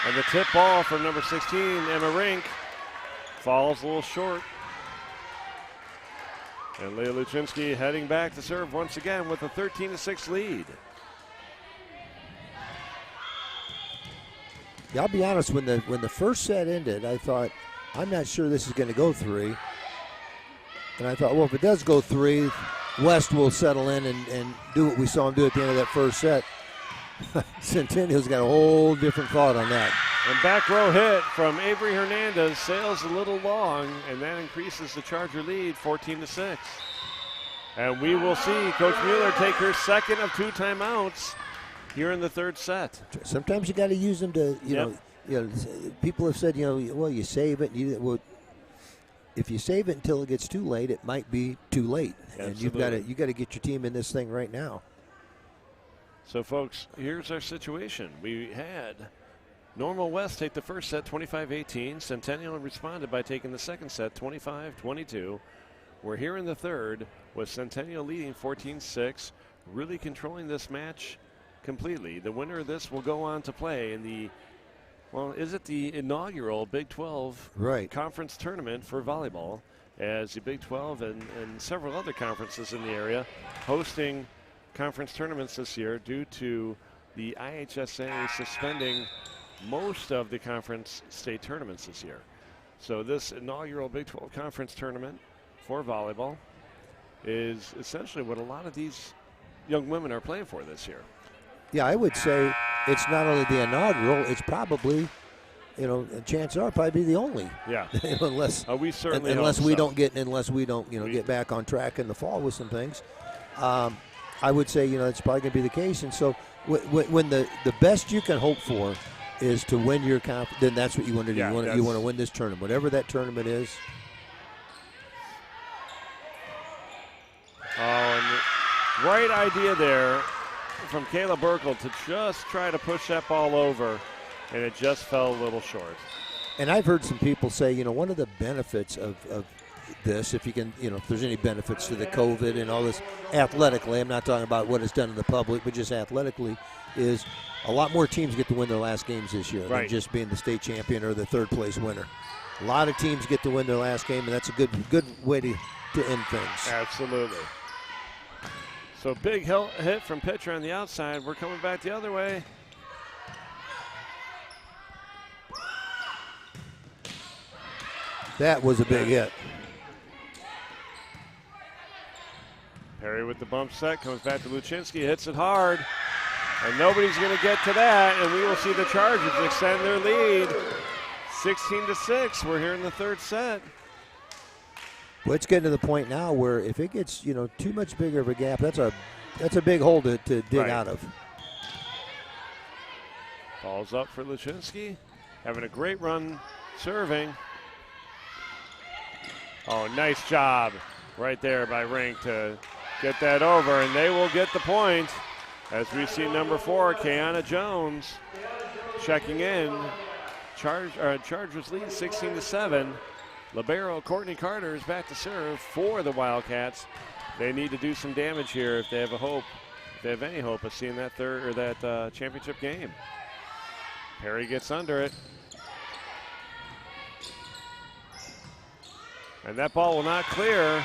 And the tip ball from number 16, Emma Rink, falls a little short. And Leah Luczynski heading back to serve once again with a 13-6 lead. Yeah, I'll be honest, when the first set ended, I thought, I'm not sure this is going to go 3. And I thought, well, if it does go 3, West will settle in and do what we saw him do at the end of that first set. Centennial's got a whole different thought on that. And back row hit from Avery Hernandez sails a little long, and that increases the Charger lead 14-6. And we will see Coach Mueller take her second of 2 timeouts here in the third set. Sometimes you got to use them to, you know, people have said, well, you save it. Well, if you save it until it gets too late, it might be too late. Absolutely. And you got to get your team in this thing right now. So, folks, here's our situation. We had Normal West take the first set 25-18. Centennial responded by taking the second set 25-22. We're here in the third with Centennial leading 14-6, really controlling this match completely. The winner of this will go on to play in the, is it the inaugural Big 12 conference tournament for volleyball, as the Big 12 and several other conferences in the area hosting conference tournaments this year due to the IHSA suspending most of the conference state tournaments this year. So this inaugural Big 12 conference tournament for volleyball is essentially what a lot of these young women are playing for this year. Yeah, I would say it's not only the inaugural, it's probably, chances are probably the only. Yeah. Unless we certainly unless we so. don't get back on track in the fall with some things. I would say, it's probably going to be the case. And so when the best you can hope for is to win your conference, then that's what you want to do. Yeah, you want to win this tournament, whatever that tournament is. Oh, and the right idea there from Kayla Burkle to just try to push that ball over, and it just fell a little short. And I've heard some people say, one of the benefits of this, if you can, if there's any benefits to the COVID and all this athletically, I'm not talking about what it's done in the public, but just athletically, is a lot more teams get to win their last games this year than just being the state champion or the third place winner. A lot of teams get to win their last game, and that's a good way to end things. Absolutely. So big hit from pitcher on the outside. We're coming back the other way. That was a big hit. Perry with the bump set, comes back to Luczynski, hits it hard. And nobody's going to get to that, and we will see the Chargers extend their lead. 16-6, we're here in the third set. Well, it's getting to the point now where if it gets, too much bigger of a gap, that's a big hole to dig out of. Ball's up for Luczynski, having a great run serving. Oh, nice job right there by Rink to get that over, and they will get the point as we see number 4, Kiana Jones, checking in. Chargers lead 16-7. Libero Courtney Carter is back to serve for the Wildcats. They need to do some damage here if they have any hope of seeing that championship game. Perry gets under it. And that ball will not clear.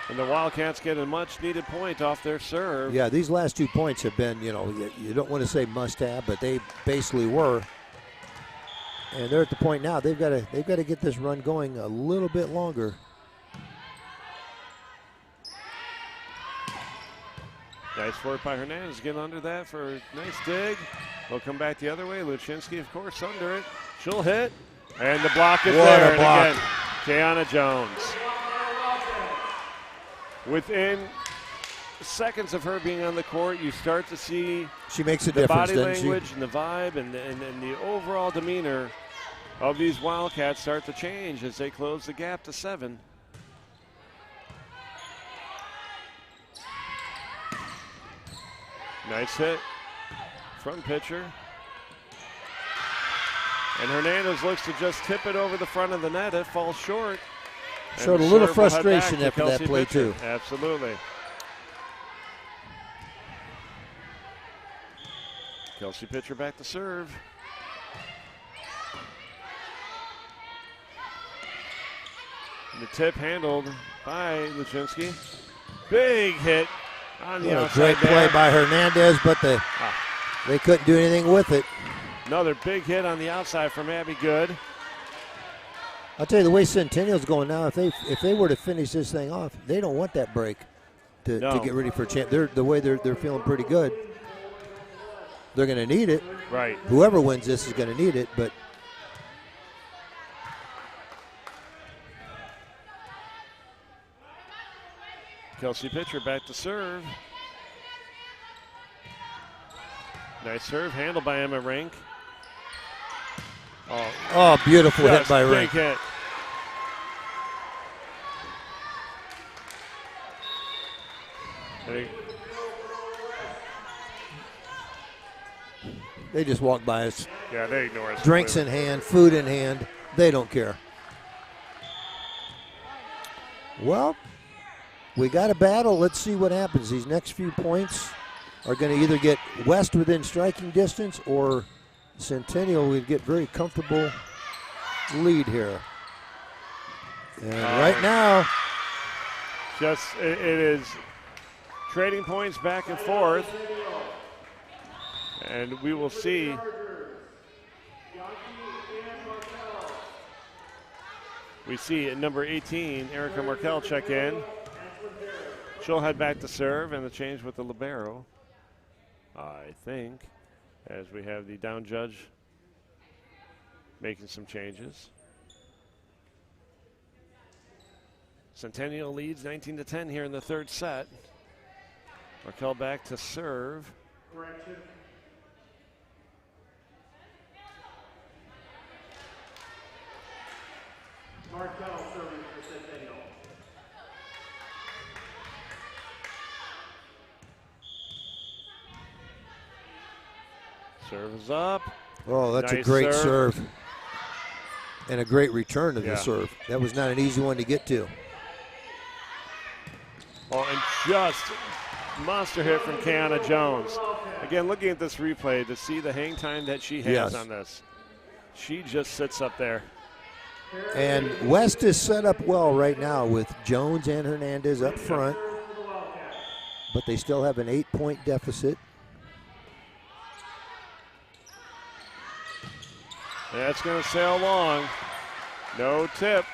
And the Wildcats get a much-needed point off their serve. Yeah, these last 2 points have been, you don't want to say must-have, but they basically were. And they're at the point now they've got to get this run going a little bit longer. Nice work by Hernandez. Getting under that for a nice dig. They'll come back the other way. Luczynski, of course, under it. She'll hit. And the block is there. And again, Kiana Jones. Within seconds of her being on the court, you start to see she makes a the difference, body language and the vibe and the overall demeanor of these Wildcats start to change as they close the gap to 7. Nice hit from pitcher. And Hernandez looks to just tip it over the front of the net. It falls short. Showed a little frustration after that play, too. Absolutely. Kelsey Pitcher back to serve. And the tip handled by Luczynski. Big hit on the outside. Great play by Hernandez, but they couldn't do anything with it. Another big hit on the outside from Abby Good. I'll tell you, the way Centennial's going now, if they were to finish this thing off, they don't want that break to get ready for a champ. The way they're feeling pretty good. They're going to need it. Right. Whoever wins this is going to need it, but Kelsey Pitcher back to serve. Nice serve, handled by Emma Rink. Oh, beautiful hit by Rink. Hit. They just walk by us. Yeah, they ignore us. Drinks in hand, food in hand. They don't care. Well, we got a battle. Let's see what happens. These next few points are going to either get West within striking distance or Centennial would get very comfortable lead here. And right now, it is trading points back and forth. And we will see. We see at number 18, Erica Markel check in. She'll head back to serve, and the change with the libero, I think, as we have the down judge making some changes. Centennial leads 19-10 here in the third set. Markel back to serve. Correction. Markel serving for Centennial. Serve is up. Oh, that's nice a great serve. And a great return of the serve. That was not an easy one to get to. Oh, and just monster hit from Kiana Jones. Again, looking at this replay to see the hang time that she has on this. She just sits up there. And West is set up well right now with Jones and Hernandez up front. But they still have an 8-point deficit. That's going to sail along. No tip.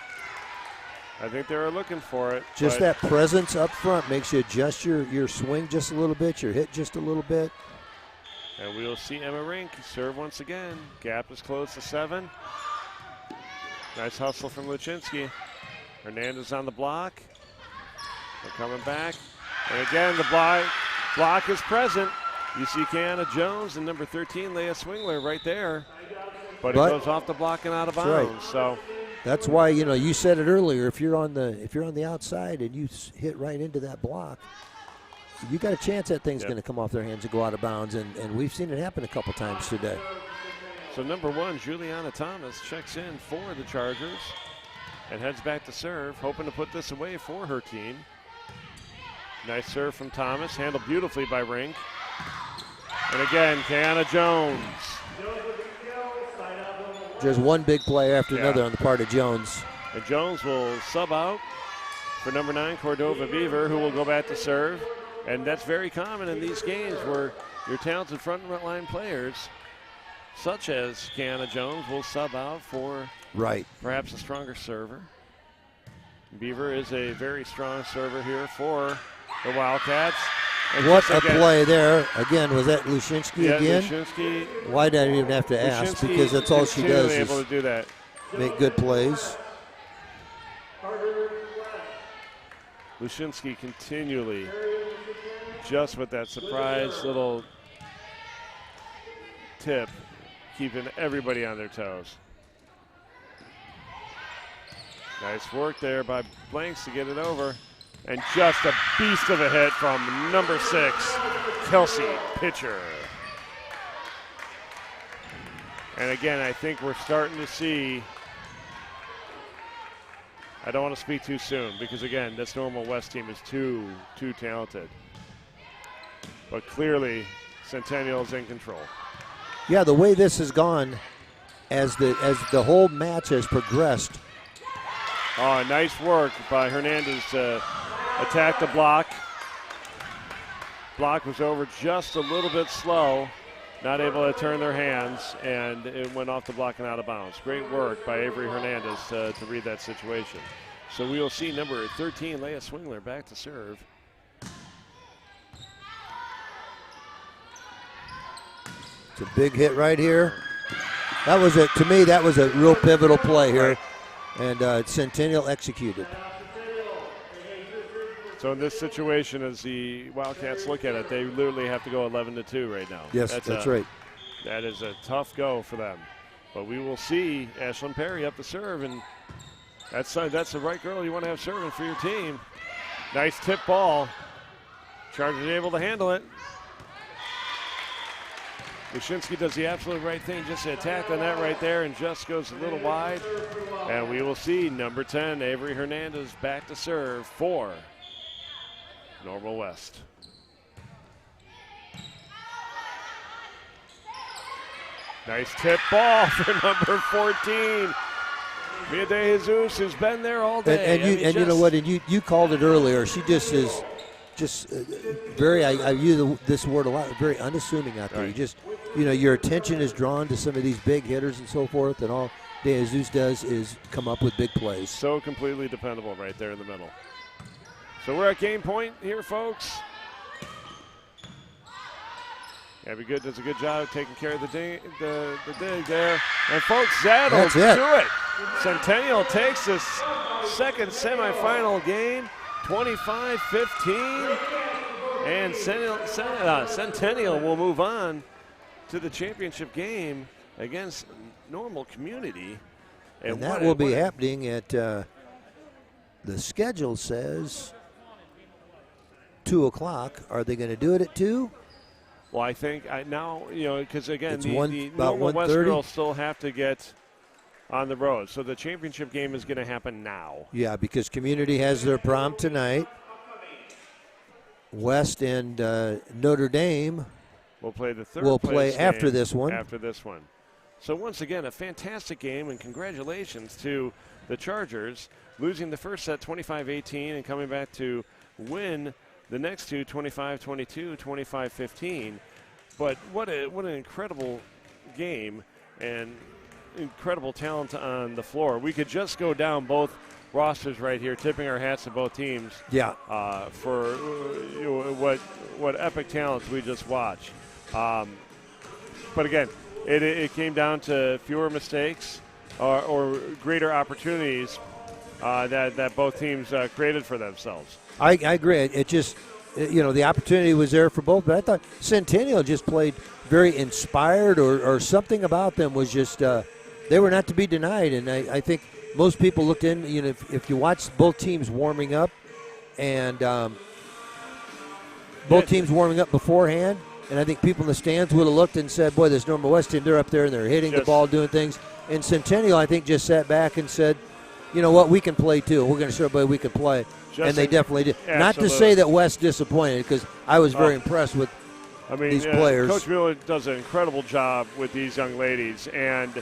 I think they were looking for it. Just that presence up front makes you adjust your swing just a little bit, your hit just a little bit. And we'll see Emma Rink serve once again. Gap is closed to 7. Nice hustle from Luczynski. Hernandez on the block. They're coming back. And again, the block is present. You see Kiana Jones and number 13, Leah Swingler, right there. But it goes off the block and out of bounds. Right. So that's why, you said it earlier, if you're on the outside and you hit right into that block, you got a chance that thing's going to come off their hands and go out of bounds, and we've seen it happen a couple times today. So number 1, Juliana Thomas, checks in for the Chargers and heads back to serve, hoping to put this away for her team. Nice serve from Thomas, handled beautifully by Rink. And again, Kiana Jones. Just one big play after another on the part of Jones. And Jones will sub out for number 9, Cordova Beaver, who will go back to serve. And that's very common in these games where your talented front line players, such as Kiana Jones, will sub out for perhaps a stronger server. Beaver is a very strong server here for the Wildcats. And what a play there. Again, was that Luczynski again? Luczynski. Why did I even have to ask? Because that's all she does able to do that. Make good plays. Luczynski continually just with that surprise little tip, keeping everybody on their toes. Nice work there by Blanks to get it over. And just a beast of a hit from number 6, Kelsey Pitcher. And again, I think we're starting to see, I don't want to speak too soon because again, this normal West team is too talented. But clearly, Centennial is in control. Yeah, the way this has gone as the whole match has progressed. Oh, nice work by Hernandez to attack the block. Block was over just a little bit slow, not able to turn their hands, and it went off the block and out of bounds. Great work by Avery Hernandez to read that situation. So we will see number 13, Leah Swingler, back to serve. It's a big hit right here. To me, that was a real pivotal play here. And Centennial executed. So in this situation, as the Wildcats look at it, they literally have to go 11-2 right now. Yes, that's right. That is a tough go for them. But we will see Ashlyn Perry up to serve, and that's the right girl you want to have serving for your team. Nice tip ball. Chargers able to handle it. Wyszynski does the absolute right thing, just attacked on that right there and just goes a little wide. And we will see number 10, Avery Hernandez, back to serve for Normal West. Nice tip ball for number 14. Mia De Jesus, who's been there all day. And you know what? And you called it earlier. She just is very. I use this word a lot. Very unassuming out there. Right. Your attention is drawn to some of these big hitters and so forth, and all De Jesus does is come up with big plays. So completely dependable right there in the middle. So we're at game point here, folks. Abby Good does a good job of taking care of the dig there. And, folks, that'll do it. Centennial takes this second semifinal game, 25-15. And Centennial will move on to the championship game against Normal Community. And that will be happening at, the schedule says 2 o'clock. Are they going to do it at 2? Well, I think because again, It's the about Normal West 1:30. girls still have to get on the road. So the championship game is going to happen now. Yeah, because Community has their prom tonight. West and Notre Dame will play the third. Will play place after game this one. After this one. So once again, a fantastic game, and congratulations to the Chargers, losing the first set 25-18 and coming back to win the next two 25-22, 25-15. But what an incredible game and incredible talent on the floor. We could just go down both rosters right here, tipping our hats to both teams. Yeah. For what epic talents we just watched. But again, it came down to fewer mistakes or greater opportunities that both teams created for themselves. I agree. It just, the opportunity was there for both. But I thought Centennial just played very inspired, or something about them was just, they were not to be denied. And I think most people looked in, if you watch both teams warming up, and both teams warming up beforehand, and I think people in the stands would have looked and said, boy, this Normal West team, they're up there and they're hitting the ball, doing things. And Centennial, I think, just sat back and said, you know what, we can play too. We're going to show everybody we can play. And they definitely did. Absolutely. Not to say that West disappointed, because I was very impressed with these players. Coach Mueller does an incredible job with these young ladies. And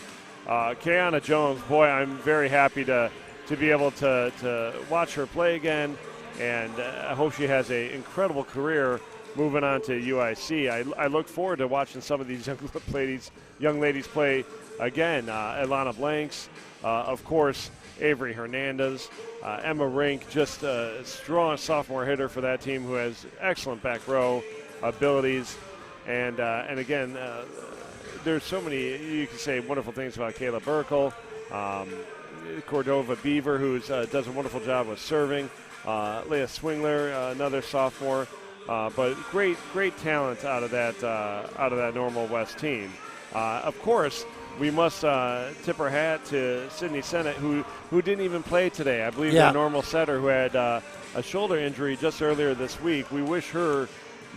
Kiana Jones, boy, I'm very happy to be able to watch her play again. And I hope she has an incredible career moving on to UIC. I look forward to watching some of these young ladies play again. Ilana Blanks, of course, Avery Hernandez, Emma Rink, just a strong sophomore hitter for that team who has excellent back row abilities. And again, there's so many, you can say wonderful things about Kayla Burkle, Cordova Beaver, who does a wonderful job with serving, Leah Swingler, another sophomore. But great talent out of that Normal West team. Of course, we must tip our hat to Sydney Sennett, who didn't even play today. I believe the Normal setter who had a shoulder injury just earlier this week. We wish her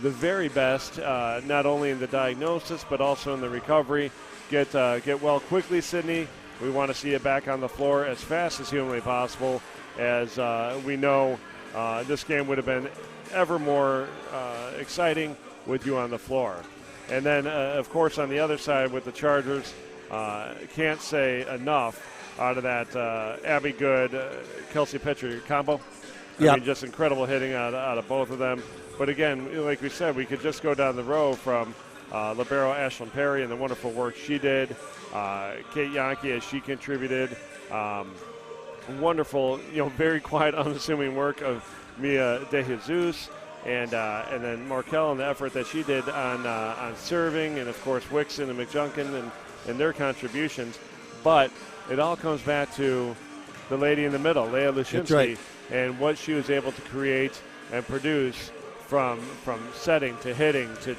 the very best, not only in the diagnosis but also in the recovery. Get well quickly, Sydney. We want to see you back on the floor as fast as humanly possible, as we know this game would have been ever more exciting with you on the floor. And then, of course, on the other side with the Chargers, can't say enough out of that Abby Good, Kelsey Pitcher combo. I mean, just incredible hitting out of both of them. But again, like we said, we could just go down the row from libero Ashlyn Perry and the wonderful work she did, Kate Yankee as she contributed, wonderful, very quiet, unassuming work of Mia De Jesus, and then Markel and the effort that she did on serving, and of course Wixon and McJunkin and their contributions. But it all comes back to the lady in the middle, Leah Lushinsky. That's right. and what she was able to create and produce from setting to hitting to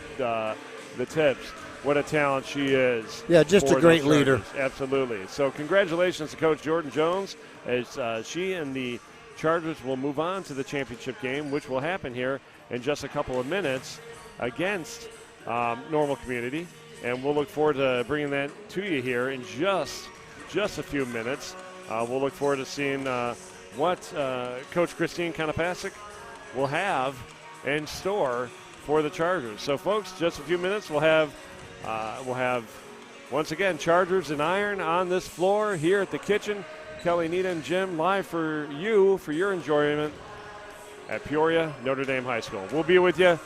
the tips. What a talent she is. Yeah, just a great leader. Absolutely. So congratulations to Coach Jordan Jones as she and the Chargers will move on to the championship game, which will happen here in just a couple of minutes against Normal Community. And we'll look forward to bringing that to you here in just a few minutes. We'll look forward to seeing what Coach Christine Konopasek will have in store for the Chargers. So, folks, just a few minutes, we'll have once again Chargers and Iron on this floor here at the kitchen. Kelly, Nita, and Jim live for you for your enjoyment at Peoria Notre Dame High School. We'll be with you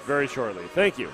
very shortly. Thank you.